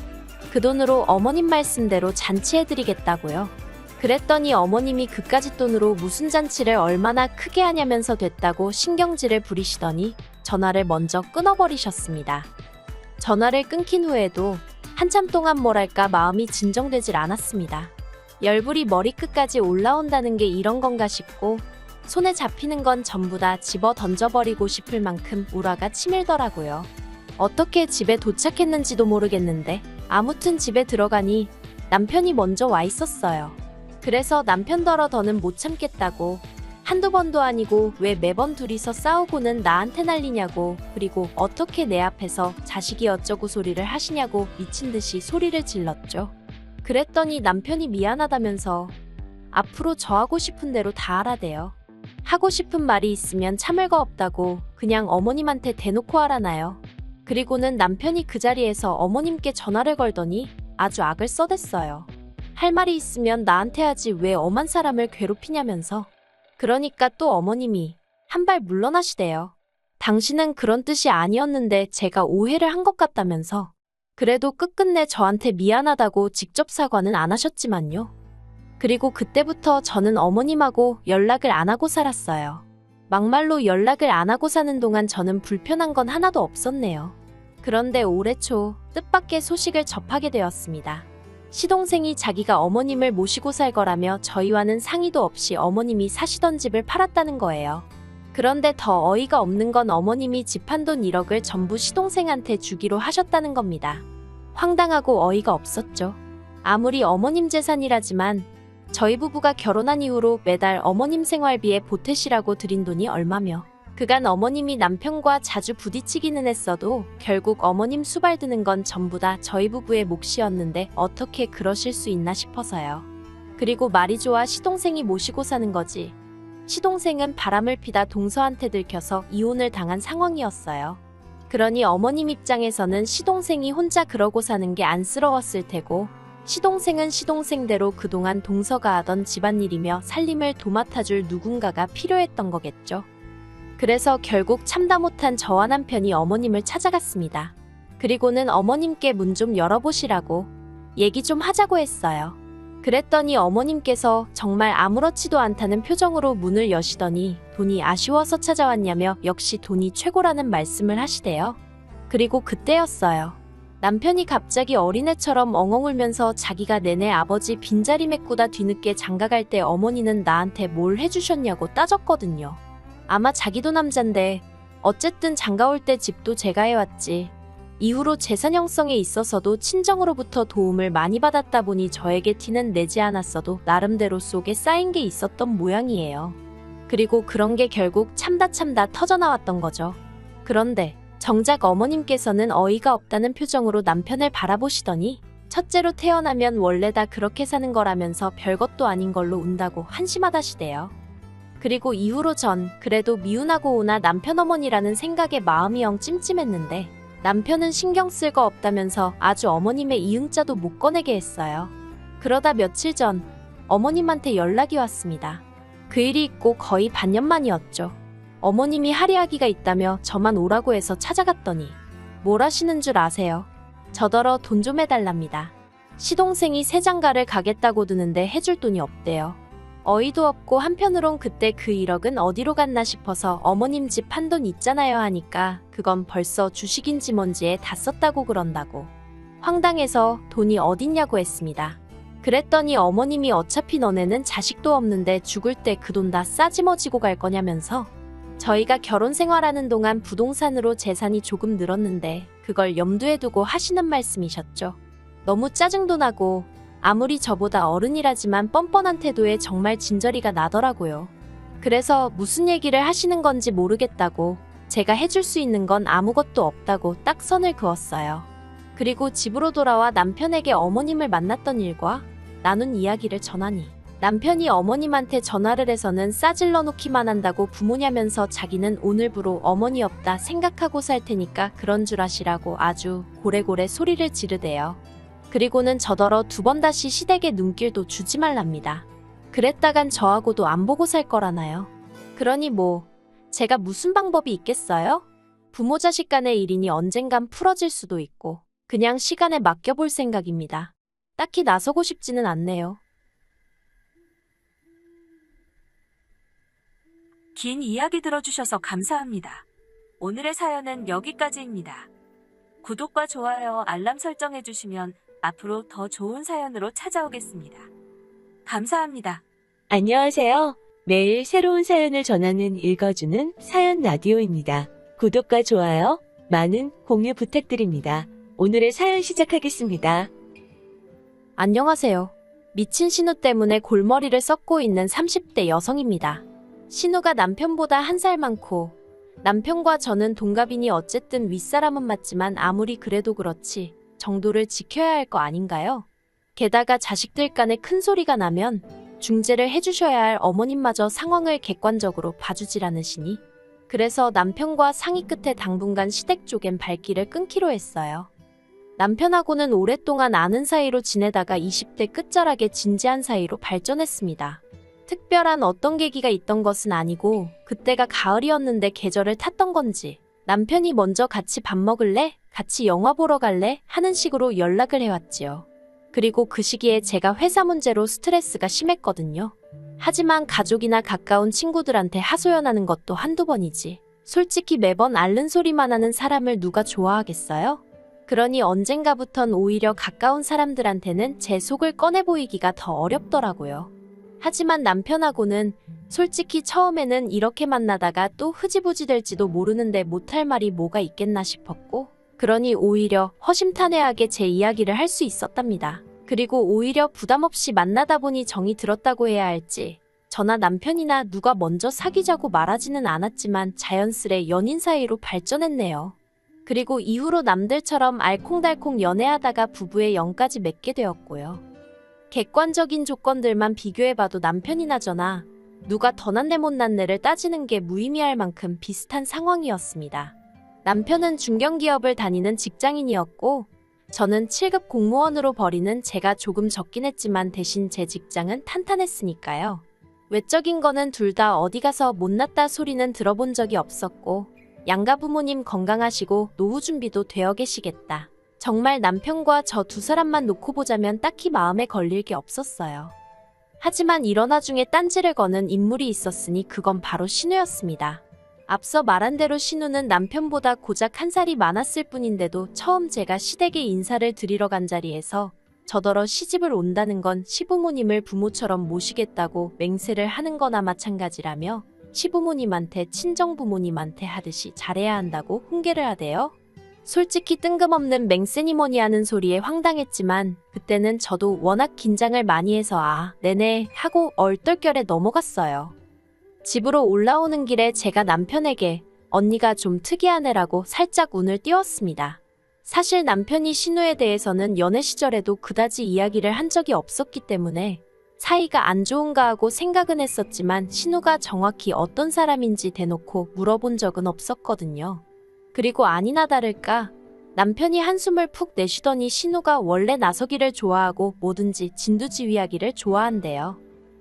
그 돈으로 어머님 말씀대로 잔치해드리겠다고요. 그랬더니 어머님이 그까짓 돈으로 무슨 잔치를 얼마나 크게 하냐면서 됐다고 신경질을 부리시더니 전화를 먼저 끊어버리셨습니다. 전화를 끊긴 후에도 한참 동안 뭐랄까 마음이 진정되질 않았습니다. 열불이 머리끝까지 올라온다는 게 이런 건가 싶고 손에 잡히는 건 전부 다 집어 던져버리고 싶을 만큼 우라가 치밀더라고요. 어떻게 집에 도착했는지도 모르겠는데 아무튼 집에 들어가니 남편이 먼저 와 있었어요. 그래서 남편더러 더는 못 참겠다고 한두 번도 아니고 왜 매번 둘이서 싸우고는 나한테 난리냐고 그리고 어떻게 내 앞에서 자식이 어쩌고 소리를 하시냐고 미친 듯이 소리를 질렀죠. 그랬더니 남편이 미안하다면서 앞으로 저 하고 싶은 대로 다 하라대요. 하고 싶은 말이 있으면 참을 거 없다고 그냥 어머님한테 대놓고 하라나요. 그리고는 남편이 그 자리에서 어머님께 전화를 걸더니 아주 악을 써댔어요. 할 말이 있으면 나한테 하지 왜 엄한 사람을 괴롭히냐면서. 그러니까 또 어머님이 한 발 물러나시대요. 당신은 그런 뜻이 아니었는데 제가 오해를 한 것 같다면서. 그래도 끝끝내 저한테 미안하다고 직접 사과는 안 하셨지만요. 그리고 그때부터 저는 어머님하고 연락을 안 하고 살았어요. 막말로 연락을 안 하고 사는 동안 저는 불편한 건 하나도 없었네요. 그런데 올해 초 뜻밖의 소식을 접하게 되었습니다. 시동생이 자기가 어머님을 모시고 살 거라며 저희와는 상의도 없이 어머님이 사시던 집을 팔았다는 거예요. 그런데 더 어이가 없는 건 어머님이 집 한 돈 1억을 전부 시동생한테 주기로 하셨다는 겁니다. 황당하고 어이가 없었죠. 아무리 어머님 재산이라지만 저희 부부가 결혼한 이후로 매달 어머님 생활비에 보태시라고 드린 돈이 얼마며 그간 어머님이 남편과 자주 부딪히기는 했어도 결국 어머님 수발 드는 건 전부 다 저희 부부의 몫이었는데 어떻게 그러실 수 있나 싶어서요. 그리고 말이 좋아 시동생이 모시고 사는 거지. 시동생은 바람을 피다 동서한테 들켜서 이혼을 당한 상황이었어요. 그러니 어머님 입장에서는 시동생이 혼자 그러고 사는 게 안쓰러웠을 테고 시동생은 시동생대로 그동안 동서가 하던 집안일이며 살림을 도맡아줄 누군가가 필요했던 거겠죠. 그래서 결국 참다 못한 저와 남편이 어머님을 찾아갔습니다. 그리고는 어머님께 문 좀 열어보시라고 얘기 좀 하자고 했어요. 그랬더니 어머님께서 정말 아무렇지도 않다는 표정으로 문을 여시더니 돈이 아쉬워서 찾아왔냐며 역시 돈이 최고라는 말씀을 하시대요. 그리고 그때였어요. 남편이 갑자기 어린애처럼 엉엉 울면서 자기가 내내 아버지 빈자리 메꾸다 뒤늦게 장가갈 때 어머니는 나한테 뭘 해주셨냐고 따졌거든요. 아마 자기도 남잔데 어쨌든 장가올 때 집도 제가 해왔지. 이후로 재산 형성에 있어서도 친정으로부터 도움을 많이 받았다 보니 저에게 티는 내지 않았어도 나름대로 속에 쌓인 게 있었던 모양이에요. 그리고 그런 게 결국 참다 터져나왔던 거죠. 그런데 정작 어머님께서는 어이가 없다는 표정으로 남편을 바라보시더니 첫째로 태어나면 원래 다 그렇게 사는 거라면서 별것도 아닌 걸로 운다고 한심하다시대요. 그리고 이후로 전 그래도 미운하고 오나 남편 어머니라는 생각에 마음이 영 찜찜했는데 남편은 신경 쓸 거 없다면서 아주 어머님의 이응자도 못 꺼내게 했어요. 그러다 며칠 전 어머님한테 연락이 왔습니다. 그 일이 있고 거의 반년 만이었죠. 어머님이 할이하기가 있다며 저만 오라고 해서 찾아갔더니 뭘 하시는 줄 아세요? 저더러 돈 좀 해달랍니다. 시동생이 새장가를 가겠다고 드는데 해줄 돈이 없대요. 어이도 없고 한편으론 그때 그 1억은 어디로 갔나 싶어서 어머님 집 한 돈 있잖아요 하니까 그건 벌써 주식인지 뭔지에 다 썼다고 그런다고. 황당해서 돈이 어딨냐고 했습니다. 그랬더니 어머님이 어차피 너네는 자식도 없는데 죽을 때 그 돈 다 싸지머지고 갈 거냐면서 저희가 결혼 생활하는 동안 부동산으로 재산이 조금 늘었는데 그걸 염두에 두고 하시는 말씀이셨죠. 너무 짜증도 나고 아무리 저보다 어른이라지만 뻔뻔한 태도에 정말 진저리가 나더라고요. 그래서 무슨 얘기를 하시는 건지 모르겠다고 제가 해줄 수 있는 건 아무것도 없다고 딱 선을 그었어요. 그리고 집으로 돌아와 남편에게 어머님을 만났던 일과 나눈 이야기를 전하니 남편이 어머님한테 전화를 해서는 싸질러 놓기만 한다고 부모냐면서 자기는 오늘부로 어머니 없다 생각하고 살 테니까 그런 줄 아시라고 아주 고래고래 소리를 지르대요. 그리고는 저더러 2번 다시 시댁에 눈길도 주지 말랍니다. 그랬다간 저하고도 안 보고 살 거라나요. 그러니 뭐 제가 무슨 방법이 있겠어요? 부모 자식 간의 일이니 언젠간 풀어질 수도 있고 그냥 시간에 맡겨볼 생각입니다. 딱히 나서고 싶지는 않네요. 긴 이야기 들어주셔서 감사합니다. 오늘의 사연은 여기까지입니다. 구독과 좋아요, 알람 설정해주시면 앞으로 더 좋은 사연으로 찾아오겠습니다. 감사합니다. 안녕하세요. 매일 새로운 사연을 전하는 읽어주는 사연 라디오입니다. 구독과 좋아요, 많은 공유 부탁드립니다. 오늘의 사연 시작하겠습니다. 안녕하세요. 미친 신우 때문에 골머리를 썩고 있는 30대 여성입니다. 신우가 남편보다 1살 많고 남편과 저는 동갑이니 어쨌든 윗사람은 맞지만 아무리 그래도 그렇지 정도를 지켜야 할 거 아닌가요? 게다가 자식들 간에 큰 소리가 나면 중재를 해주셔야 할 어머님마저 상황을 객관적으로 봐주질 않으시니 그래서 남편과 상의 끝에 당분간 시댁 쪽엔 발길을 끊기로 했어요. 남편하고는 오랫동안 아는 사이로 지내다가 20대 끝자락에 진지한 사이로 발전했습니다. 특별한 어떤 계기가 있던 것은 아니고 그때가 가을이었는데 계절을 탔던 건지 남편이 먼저 같이 밥 먹을래? 같이 영화 보러 갈래? 하는 식으로 연락을 해왔지요. 그리고 그 시기에 제가 회사 문제로 스트레스가 심했거든요. 하지만 가족이나 가까운 친구들한테 하소연하는 것도 한두 번이지. 솔직히 매번 앓는 소리만 하는 사람을 누가 좋아하겠어요? 그러니 언젠가부턴 오히려 가까운 사람들한테는 제 속을 꺼내 보이기가 더 어렵더라고요. 하지만 남편하고는 솔직히 처음에는 이렇게 만나다가 또 흐지부지 될지도 모르는데 못할 말이 뭐가 있겠나 싶었고 그러니 오히려 허심탄회하게 제 이야기를 할 수 있었답니다. 그리고 오히려 부담 없이 만나다 보니 정이 들었다고 해야 할지 저나 남편이나 누가 먼저 사귀자고 말하지는 않았지만 자연스레 연인 사이로 발전했네요. 그리고 이후로 남들처럼 알콩달콩 연애하다가 부부의 영까지 맺게 되었고요. 객관적인 조건들만 비교해봐도 남편이나 저나 누가 더 낫네 못낫네를 따지는 게 무의미할 만큼 비슷한 상황이었습니다. 남편은 중견기업을 다니는 직장인이었고 저는 7급 공무원으로 벌이는 제가 조금 적긴 했지만 대신 제 직장은 탄탄했으니까요. 외적인 거는 둘 다 어디 가서 못났다 소리는 들어본 적이 없었고 양가 부모님 건강하시고 노후 준비도 되어 계시겠다. 정말 남편과 저 2사람만 놓고 보자면 딱히 마음에 걸릴 게 없었어요. 하지만 일어나 중에 딴지를 거는 인물이 있었으니 그건 바로 신우였습니다. 앞서 말한 대로 신우는 남편보다 고작 1살이 많았을 뿐인데도 처음 제가 시댁에 인사를 드리러 간 자리에서 저더러 시집을 온다는 건 시부모님을 부모처럼 모시겠다고 맹세를 하는 거나 마찬가지라며 시부모님한테 친정부모님한테 하듯이 잘해야 한다고 훈계를 하대요. 솔직히 뜬금없는 맹세니 뭐니 하는 소리에 황당했지만 그때는 저도 워낙 긴장을 많이 해서 네네 하고 얼떨결에 넘어갔어요. 집으로 올라오는 길에 제가 남편에게 언니가 좀 특이한 애라고 살짝 운을 띄웠습니다. 사실 남편이 신우에 대해서는 연애 시절에도 그다지 이야기를 한 적이 없었기 때문에 사이가 안 좋은가 하고 생각은 했었지만 신우가 정확히 어떤 사람인지 대놓고 물어본 적은 없었거든요. 그리고 아니나 다를까 남편이 한숨을 푹 내쉬더니 신우가 원래 나서기를 좋아하고 뭐든지 진두지휘하기를 좋아한대요.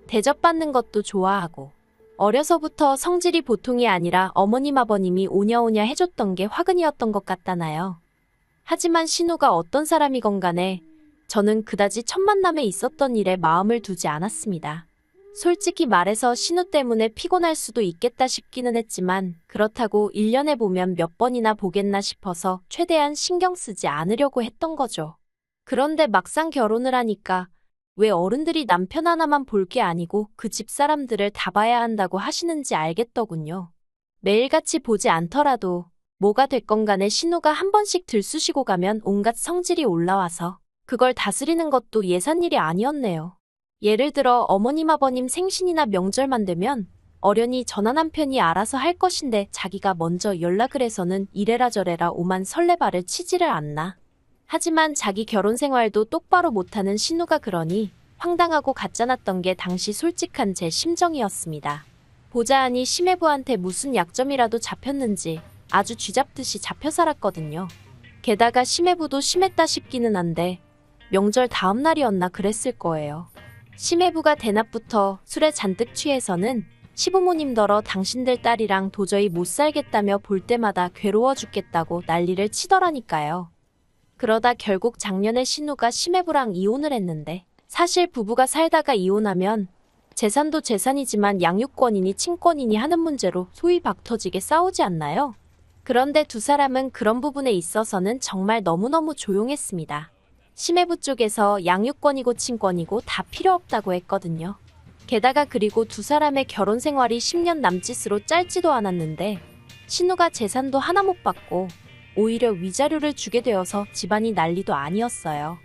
대접받는 것도 좋아하고 어려서부터 성질이 보통이 아니라 어머님 아버님이 오냐오냐 해줬던 게 화근이었던 것 같다나요. 하지만 신우가 어떤 사람이건 간에 저는 그다지 첫 만남에 있었던 일에 마음을 두지 않았습니다. 솔직히 말해서 신우 때문에 피곤할 수도 있겠다 싶기는 했지만 그렇다고 1년에 보면 몇 번이나 보겠나 싶어서 최대한 신경 쓰지 않으려고 했던 거죠. 그런데 막상 결혼을 하니까 왜 어른들이 남편 하나만 볼 게 아니고 그 집 사람들을 다 봐야 한다고 하시는지 알겠더군요. 매일같이 보지 않더라도 뭐가 됐건 간에 신우가 한 번씩 들쑤시고 가면 온갖 성질이 올라와서 그걸 다스리는 것도 예산일이 아니었네요. 예를 들어 어머님 아버님 생신이나 명절만 되면 어련히 전화 남편이 알아서 할 것인데 자기가 먼저 연락을 해서는 이래라 저래라 오만 설레발을 치지를 않나. 하지만 자기 결혼 생활도 똑바로 못하는 신우가 그러니 황당하고 가짜났던 게 당시 솔직한 제 심정이었습니다. 보자하니 심해부한테 무슨 약점이라도 잡혔는지 아주 쥐잡듯이 잡혀 살았거든요. 게다가 심해부도 심했다 싶기는 한데 명절 다음 날이었나 그랬을 거예요. 심해부가 대낮부터 술에 잔뜩 취해서는 시부모님더러 당신들 딸이랑 도저히 못 살겠다며 볼 때마다 괴로워 죽겠다고 난리를 치더라니까요. 그러다 결국 작년에 신우가 심해부랑 이혼을 했는데 사실 부부가 살다가 이혼하면 재산도 재산이지만 양육권이니 친권이니 하는 문제로 소위 박터지게 싸우지 않나요? 그런데 두 사람은 그런 부분에 있어서는 정말 너무너무 조용했습니다. 심해부 쪽에서 양육권이고 친권이고 다 필요 없다고 했거든요. 게다가 그리고 두 사람의 결혼 생활이 10년 남짓으로 짧지도 않았는데 신우가 재산도 하나 못 받고 오히려 위자료를 주게 되어서 집안이 난리도 아니었어요.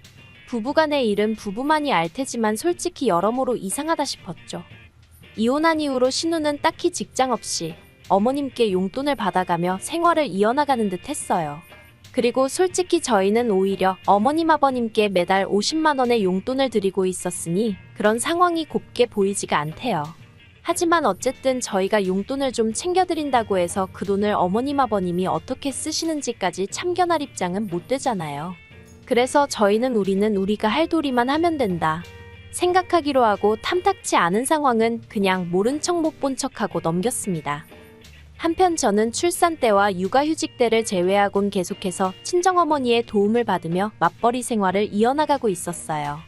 부부간의 일은 부부만이 알 테지만 솔직히 여러모로 이상하다 싶었죠. 이혼한 이후로 신우는 딱히 직장 없이 어머님께 용돈을 받아가며 생활을 이어나가는 듯 했어요. 그리고 솔직히 저희는 오히려 어머님 아버님께 매달 50만 원의 용돈을 드리고 있었으니 그런 상황이 곱게 보이지가 않대요. 하지만 어쨌든 저희가 용돈을 좀 챙겨드린다고 해서 그 돈을 어머님 아버님이 어떻게 쓰시는지까지 참견할 입장은 못 되잖아요. 그래서 저희는 우리는 우리가 할 도리만 하면 된다 생각하기로 하고 탐탁치 않은 상황은 그냥 모른 척 못 본 척하고 넘겼습니다. 한편 저는 출산 때와 육아휴직 때를 제외하곤 계속해서 친정어머니의 도움을 받으며 맞벌이 생활을 이어나가고 있었어요.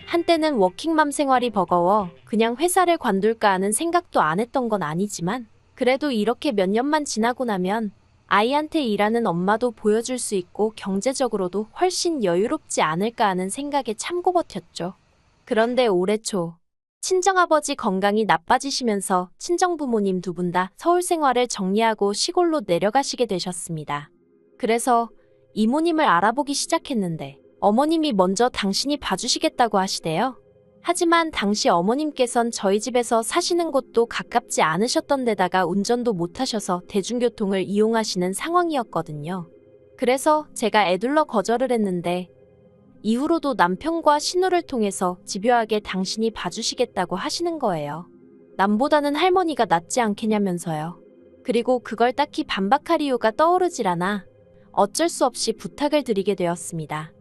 한때는 워킹맘 생활이 버거워 그냥 회사를 관둘까 하는 생각도 안 했던 건 아니지만 그래도 이렇게 몇 년만 지나고 나면 아이한테 일하는 엄마도 보여줄 수 있고 경제적으로도 훨씬 여유롭지 않을까 하는 생각에 참고 버텼죠. 그런데 올해 초 친정아버지 건강이 나빠지시면서 친정부모님 두 분 다 서울 생활을 정리하고 시골로 내려가시게 되셨습니다. 그래서 이모님을 알아보기 시작했는데 어머님이 먼저 당신이 봐주시겠다고 하시대요. 하지만 당시 어머님께선 저희 집에서 사시는 곳도 가깝지 않으셨던 데다가 운전도 못하셔서 대중교통을 이용하시는 상황이었거든요. 그래서 제가 애둘러 거절을 했는데 이후로도 남편과 신우를 통해서 집요하게 당신이 봐주시겠다고 하시는 거예요. 남보다는 할머니가 낫지 않겠냐면서요. 그리고 그걸 딱히 반박할 이유가 떠오르질 않아 어쩔 수 없이 부탁을 드리게 되었습니다.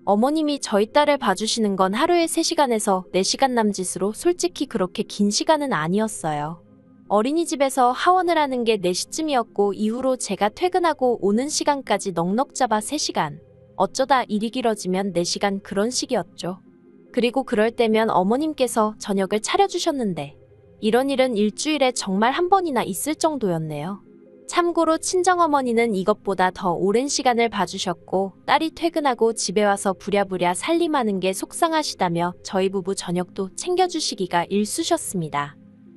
어머님이 저희 딸을 봐주시는 건 하루에 3시간에서 4시간 남짓으로 솔직히 그렇게 긴 시간은 아니었어요. 어린이집에서 하원을 하는 게 4시쯤이었고 이후로 제가 퇴근하고 오는 시간까지 넉넉 잡아 3시간. 어쩌다 일이 길어지면 4시간 그런 식이었죠. 그리고 그럴 때면 어머님께서 저녁을 차려주셨는데 이런 일은 일주일에 정말 한 번이나 있을 정도였네요. 참고로 친정어머니는 이것보다 더 오랜 시간을 봐주셨고 딸이 퇴근하고 집에 와서 부랴부랴 살림하는 게 속상하시다며 저희 부부 저녁도 챙겨주시기가 일쑤셨습니다.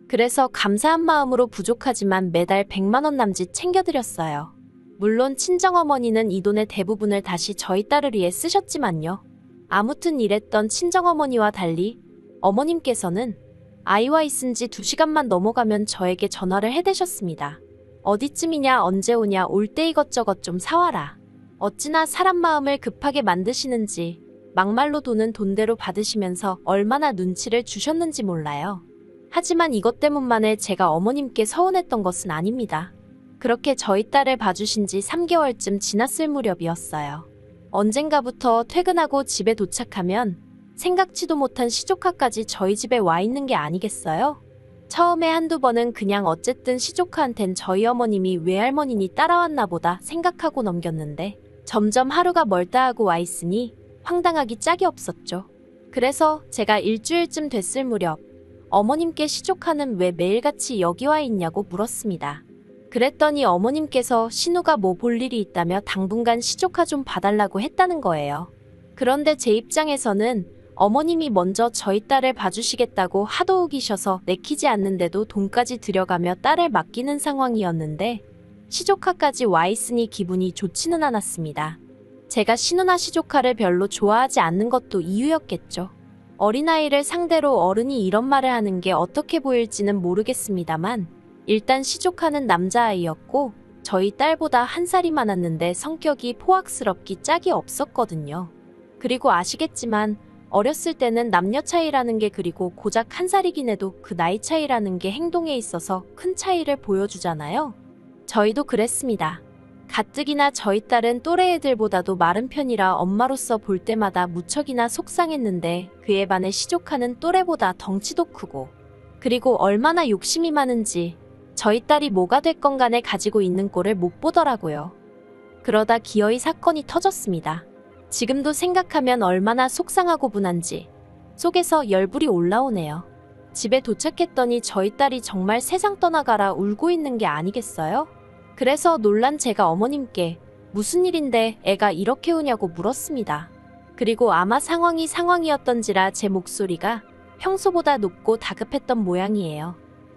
그래서 감사한 마음으로 부족하지만 매달 100만 원 남짓 챙겨드렸어요. 물론 친정어머니는 이 돈의 대부분을 다시 저희 딸을 위해 쓰셨지만요. 아무튼 이랬던 친정어머니와 달리 어머님께서는 아이와 있은 지 2시간만 넘어가면 저에게 전화를 해대셨습니다. 어디쯤이냐 언제 오냐 올 때 이것저것 좀 사와라. 어찌나 사람 마음을 급하게 만드시는지 막말로 돈은 돈대로 받으시면서 얼마나 눈치를 주셨는지 몰라요. 하지만 이것 때문만에 제가 어머님께 서운했던 것은 아닙니다. 그렇게 저희 딸을 봐주신 지 3개월쯤 지났을 무렵이었어요. 언젠가부터 퇴근하고 집에 도착하면 생각지도 못한 시조카까지 저희 집에 와 있는 게 아니겠어요? 처음에 한두 번은 그냥 어쨌든 시조카한텐 저희 어머님이 외할머니니 따라왔나 보다 생각하고 넘겼는데 점점 하루가 멀다 하고 와 있으니 황당하기 짝이 없었죠. 그래서 제가 일주일쯤 됐을 무렵 어머님께 시조카는 왜 매일같이 여기 와 있냐고 물었습니다. 그랬더니 어머님께서 신우가 뭐 볼 일이 있다며 당분간 시조카 좀 봐달라고 했다는 거예요. 그런데 제 입장에서는 어머님이 먼저 저희 딸을 봐주시겠다고 하도 우기셔서 내키지 않는데도 돈까지 들여가며 딸을 맡기는 상황이었는데 시조카까지 와 있으니 기분이 좋지는 않았습니다. 제가 신우나 시조카를 별로 좋아하지 않는 것도 이유였겠죠. 어린아이를 상대로 어른이 이런 말을 하는 게 어떻게 보일지는 모르겠습니다만 일단 시조카는 남자아이였고 저희 딸보다 한 살이 많았는데 성격이 포악스럽기 짝이 없었거든요. 그리고 아시겠지만 어렸을 때는 남녀 차이라는 게 그리고 고작 한 살이긴 해도 그 나이 차이라는 게 행동에 있어서 큰 차이를 보여주잖아요. 저희도 그랬습니다. 가뜩이나 저희 딸은 또래 애들보다도 마른 편이라 엄마로서 볼 때마다 무척이나 속상했는데 그에 반해 시조카는 또래보다 덩치도 크고 그리고 얼마나 욕심이 많은지 저희 딸이 뭐가 됐건 간에 가지고 있는 꼴을 못 보더라고요. 그러다 기어이 사건이 터졌습니다. 지금도 생각하면 얼마나 속상하고 분한지 속에서 열불이 올라오네요. 집에 도착했더니 저희 딸이 정말 세상 떠나가라 울고 있는 게 아니겠어요? 그래서 놀란 제가 어머님께 무슨 일인데 애가 이렇게 우냐고 물었습니다. 그리고 아마 상황이었던지라 제 목소리가 평소보다 높고 다급했던 모양이에요.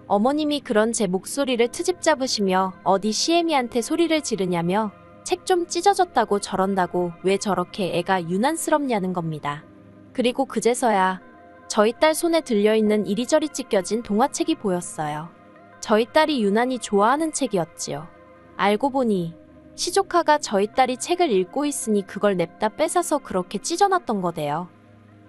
어머님이 그런 제 목소리를 트집 잡으시며 어디 시애미한테 소리를 지르냐며 책 좀 찢어졌다고 저런다고 왜 저렇게 애가 유난스럽냐는 겁니다. 그리고 그제서야 저희 딸 손에 들려있는 이리저리 찢겨진 동화책이 보였어요. 저희 딸이 유난히 좋아하는 책이었지요. 알고 보니 시조카가 저희 딸이 책을 읽고 있으니 그걸 냅다 뺏어서 그렇게 찢어놨던 거대요.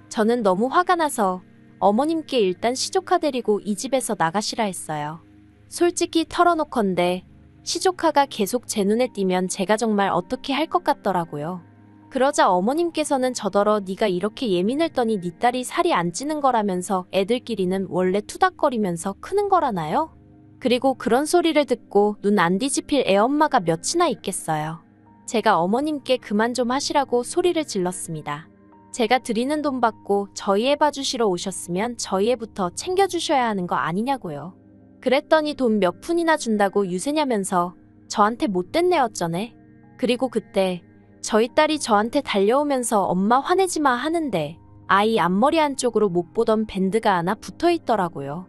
저는 너무 화가 나서 어머님께 일단 시조카 데리고 이 집에서 나가시라 했어요. 솔직히 털어놓건대 시조카가 계속 제 눈에 띄면 제가 정말 어떻게 할 것 같더라고요. 그러자 어머님께서는 저더러 네가 이렇게 예민을 떠니 네 딸이 살이 안 찌는 거라면서 애들끼리는 원래 투닥거리면서 크는 거라나요? 그리고 그런 소리를 듣고 눈 안 뒤집힐 애엄마가 몇이나 있겠어요. 제가 어머님께 그만 좀 하시라고 소리를 질렀습니다. 제가 드리는 돈 받고 저희 애 봐주시러 오셨으면 저희 애부터 챙겨주셔야 하는 거 아니냐고요. 그랬더니 돈 몇 푼이나 준다고 유세냐면서 저한테 못됐네 어쩌네. 그리고 그때 저희 딸이 저한테 달려오면서 엄마 화내지 마 하는데 아이 앞머리 한쪽으로 못 보던 밴드가 하나 붙어 있더라고요.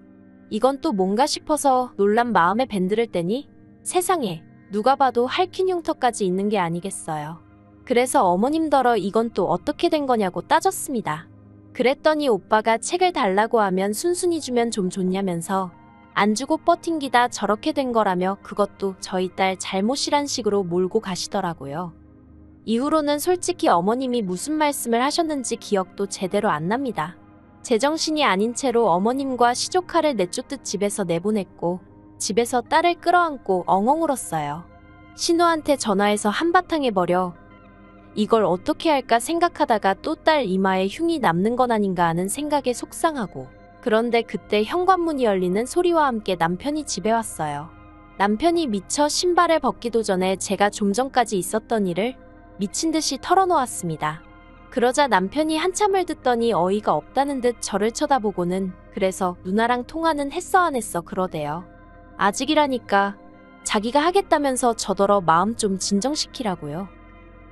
이건 또 뭔가 싶어서 놀란 마음에 밴드를 떼니 세상에 누가 봐도 할퀴 흉터까지 있는 게 아니겠어요. 그래서 어머님더러 이건 또 어떻게 된 거냐고 따졌습니다. 그랬더니 오빠가 책을 달라고 하면 순순히 주면 좀 좋냐면서 안 주고 뻗팅기다 저렇게 된 거라며 그것도 저희 딸 잘못이란 식으로 몰고 가시더라고요. 이후로는 솔직히 어머님이 무슨 말씀을 하셨는지 기억도 제대로 안 납니다. 제정신이 아닌 채로 어머님과 시조카를 내쫓듯 집에서 내보냈고 집에서 딸을 끌어안고 엉엉 울었어요. 신우한테 전화해서 한바탕 해버려 이걸 어떻게 할까 생각하다가 또 딸 이마에 흉이 남는 건 아닌가 하는 생각에 속상하고 그런데 그때 현관문이 열리는 소리와 함께 남편이 집에 왔어요. 남편이 미처 신발을 벗기도 전에 제가 좀 전까지 있었던 일을 미친 듯이 털어놓았습니다. 그러자 남편이 한참을 듣더니 어이가 없다는 듯 저를 쳐다보고는 그래서 누나랑 통화는 했어 안 했어 그러대요. 아직이라니까 자기가 하겠다면서 저더러 마음 좀 진정시키라고요.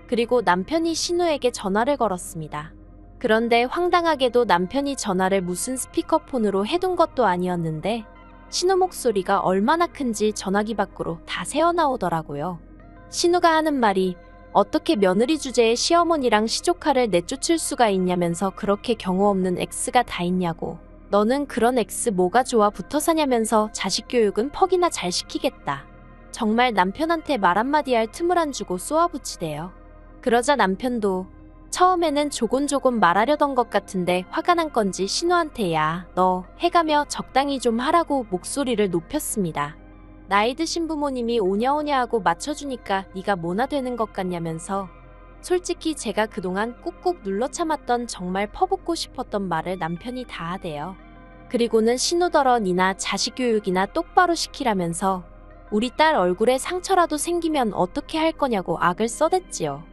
그리고 남편이 신우에게 전화를 걸었습니다. 그런데 황당하게도 남편이 전화를 무슨 스피커폰으로 해둔 것도 아니었는데 신우 목소리가 얼마나 큰지 전화기 밖으로 다 새어나오더라고요. 신우가 하는 말이 어떻게 며느리 주제에 시어머니랑 시조카를 내쫓을 수가 있냐면서 그렇게 경우 없는 X가 다 있냐고. 너는 그런 X 뭐가 좋아 붙어 사냐면서 자식 교육은 퍽이나 잘 시키겠다. 정말 남편한테 말 한마디 할 틈을 안 주고 쏘아붙이대요. 그러자 남편도 처음에는 조곤조곤 말하려던 것 같은데 화가 난 건지 신우한테 야, 너 해가며 적당히 좀 하라고 목소리를 높였습니다. 나이 드신 부모님이 오냐오냐 하고 맞춰주니까 네가 뭐나 되는 것 같냐면서 솔직히 제가 그동안 꾹꾹 눌러 참았던 정말 퍼붓고 싶었던 말을 남편이 다 하대요. 그리고는 신우더러 니나 자식 교육이나 똑바로 시키라면서 우리 딸 얼굴에 상처라도 생기면 어떻게 할 거냐고 악을 써댔지요.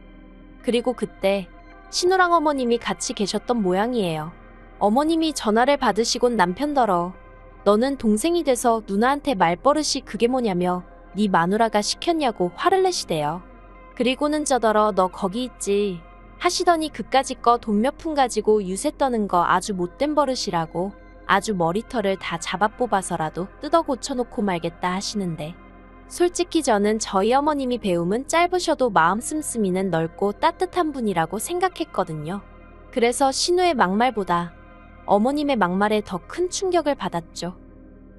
그리고 그때 신우랑 어머님이 같이 계셨던 모양이에요. 어머님이 전화를 받으시곤 남편더러 너는 동생이 돼서 누나한테 말버릇이 그게 뭐냐며 네 마누라가 시켰냐고 화를 내시대요. 그리고는 저더러 너 거기 있지 하시더니 그까짓 거 돈 몇 푼 가지고 유세 떠는 거 아주 못된 버릇이라고 아주 머리털을 다 잡아 뽑아서라도 뜯어 고쳐놓고 말겠다 하시는데 솔직히 저는 저희 어머님이 배움은 짧으셔도 마음 씀씀이는 넓고 따뜻한 분이라고 생각했거든요. 그래서 신우의 막말보다 어머님의 막말에 더 큰 충격을 받았죠.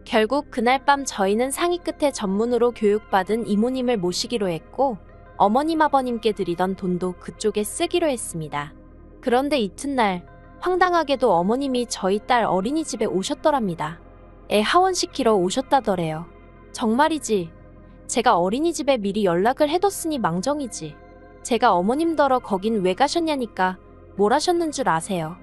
결국 그날 밤 저희는 상의 끝에 전문으로 교육받은 이모님을 모시기로 했고 어머님 아버님께 드리던 돈도 그쪽에 쓰기로 했습니다. 그런데 이튿날 황당하게도 어머님이 저희 딸 어린이집에 오셨더랍니다. 애 하원시키러 오셨다더래요. 정말이지. 제가 어린이집에 미리 연락을 해뒀으니 망정이지. 제가 어머님더러 거긴 왜 가셨냐니까 뭘 하셨는 줄 아세요.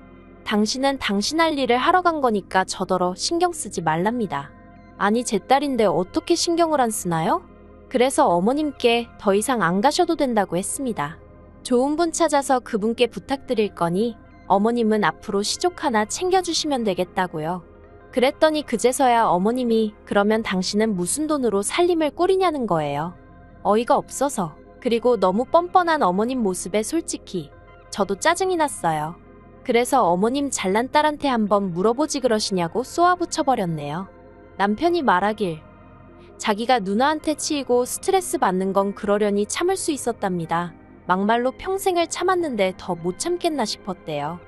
당신은 당신 할 일을 하러 간 거니까 저더러 신경 쓰지 말랍니다. 아니 제 딸인데 어떻게 신경을 안 쓰나요? 그래서 어머님께 더 이상 안 가셔도 된다고 했습니다. 좋은 분 찾아서 그분께 부탁드릴 거니 어머님은 앞으로 시족 하나 챙겨주시면 되겠다고요. 그랬더니 그제서야 어머님이 그러면 당신은 무슨 돈으로 살림을 꾸리냐는 거예요. 어이가 없어서. 그리고 너무 뻔뻔한 어머님 모습에 솔직히 저도 짜증이 났어요. 그래서 어머님 잘난 딸한테 한번 물어보지 그러시냐고 쏘아붙여버렸네요. 남편이 말하길 자기가 누나한테 치이고 스트레스 받는 건 그러려니 참을 수 있었답니다. 막말로 평생을 참았는데 더 못 참겠나 싶었대요.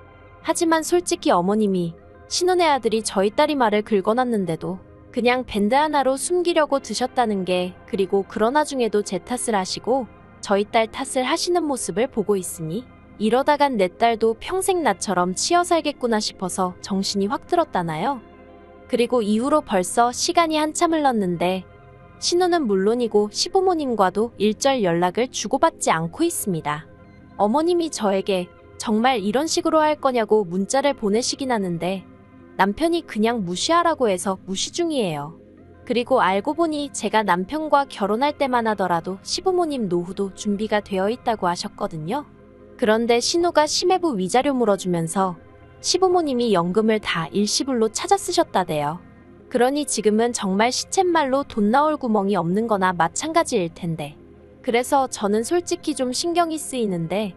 하지만 솔직히 어머님이 신혼의 아들이 저희 딸이 말을 긁어놨는데도 그냥 밴드 하나로 숨기려고 드셨다는 게 그리고 그런 와중에도 제 탓을 하시고 저희 딸 탓을 하시는 모습을 보고 있으니 이러다간 내 딸도 평생 나처럼 치여 살겠구나 싶어서 정신이 확 들었다나요. 그리고 이후로 벌써 시간이 한참 흘렀는데 신우는 물론이고 시부모님과도 일절 연락을 주고받지 않고 있습니다. 어머님이 저에게 정말 이런 식으로 할 거냐고 문자를 보내시긴 하는데 남편이 그냥 무시하라고 해서 무시 중이에요. 그리고 알고 보니 제가 남편과 결혼할 때만 하더라도 시부모님 노후도 준비가 되어 있다고 하셨거든요. 그런데 신우가 시매부 위자료 물어주면서 시부모님이 연금을 다 일시불로 찾아 쓰셨다대요. 그러니 지금은 정말 시쳇말로 돈 나올 구멍이 없는 거나 마찬가지일 텐데. 그래서 저는 솔직히 좀 신경이 쓰이는데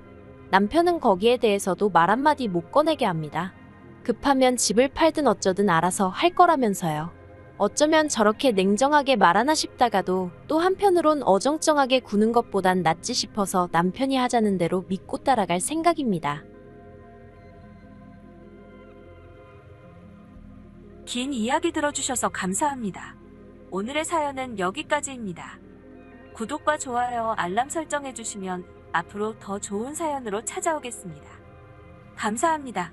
남편은 거기에 대해서도 말 한마디 못 꺼내게 합니다. 급하면 집을 팔든 어쩌든 알아서 할 거라면서요. 어쩌면 저렇게 냉정하게 말하나 싶다가도 또 한편으론 어정쩡하게 구는 것보단 낫지 싶어서 남편이 하자는 대로 믿고 따라갈 생각입니다. 긴 이야기 들어주셔서 감사합니다. 오늘의 사연은 여기까지입니다. 구독과 좋아요, 알람 설정해주시면 앞으로 더 좋은 사연으로 찾아오겠습니다. 감사합니다.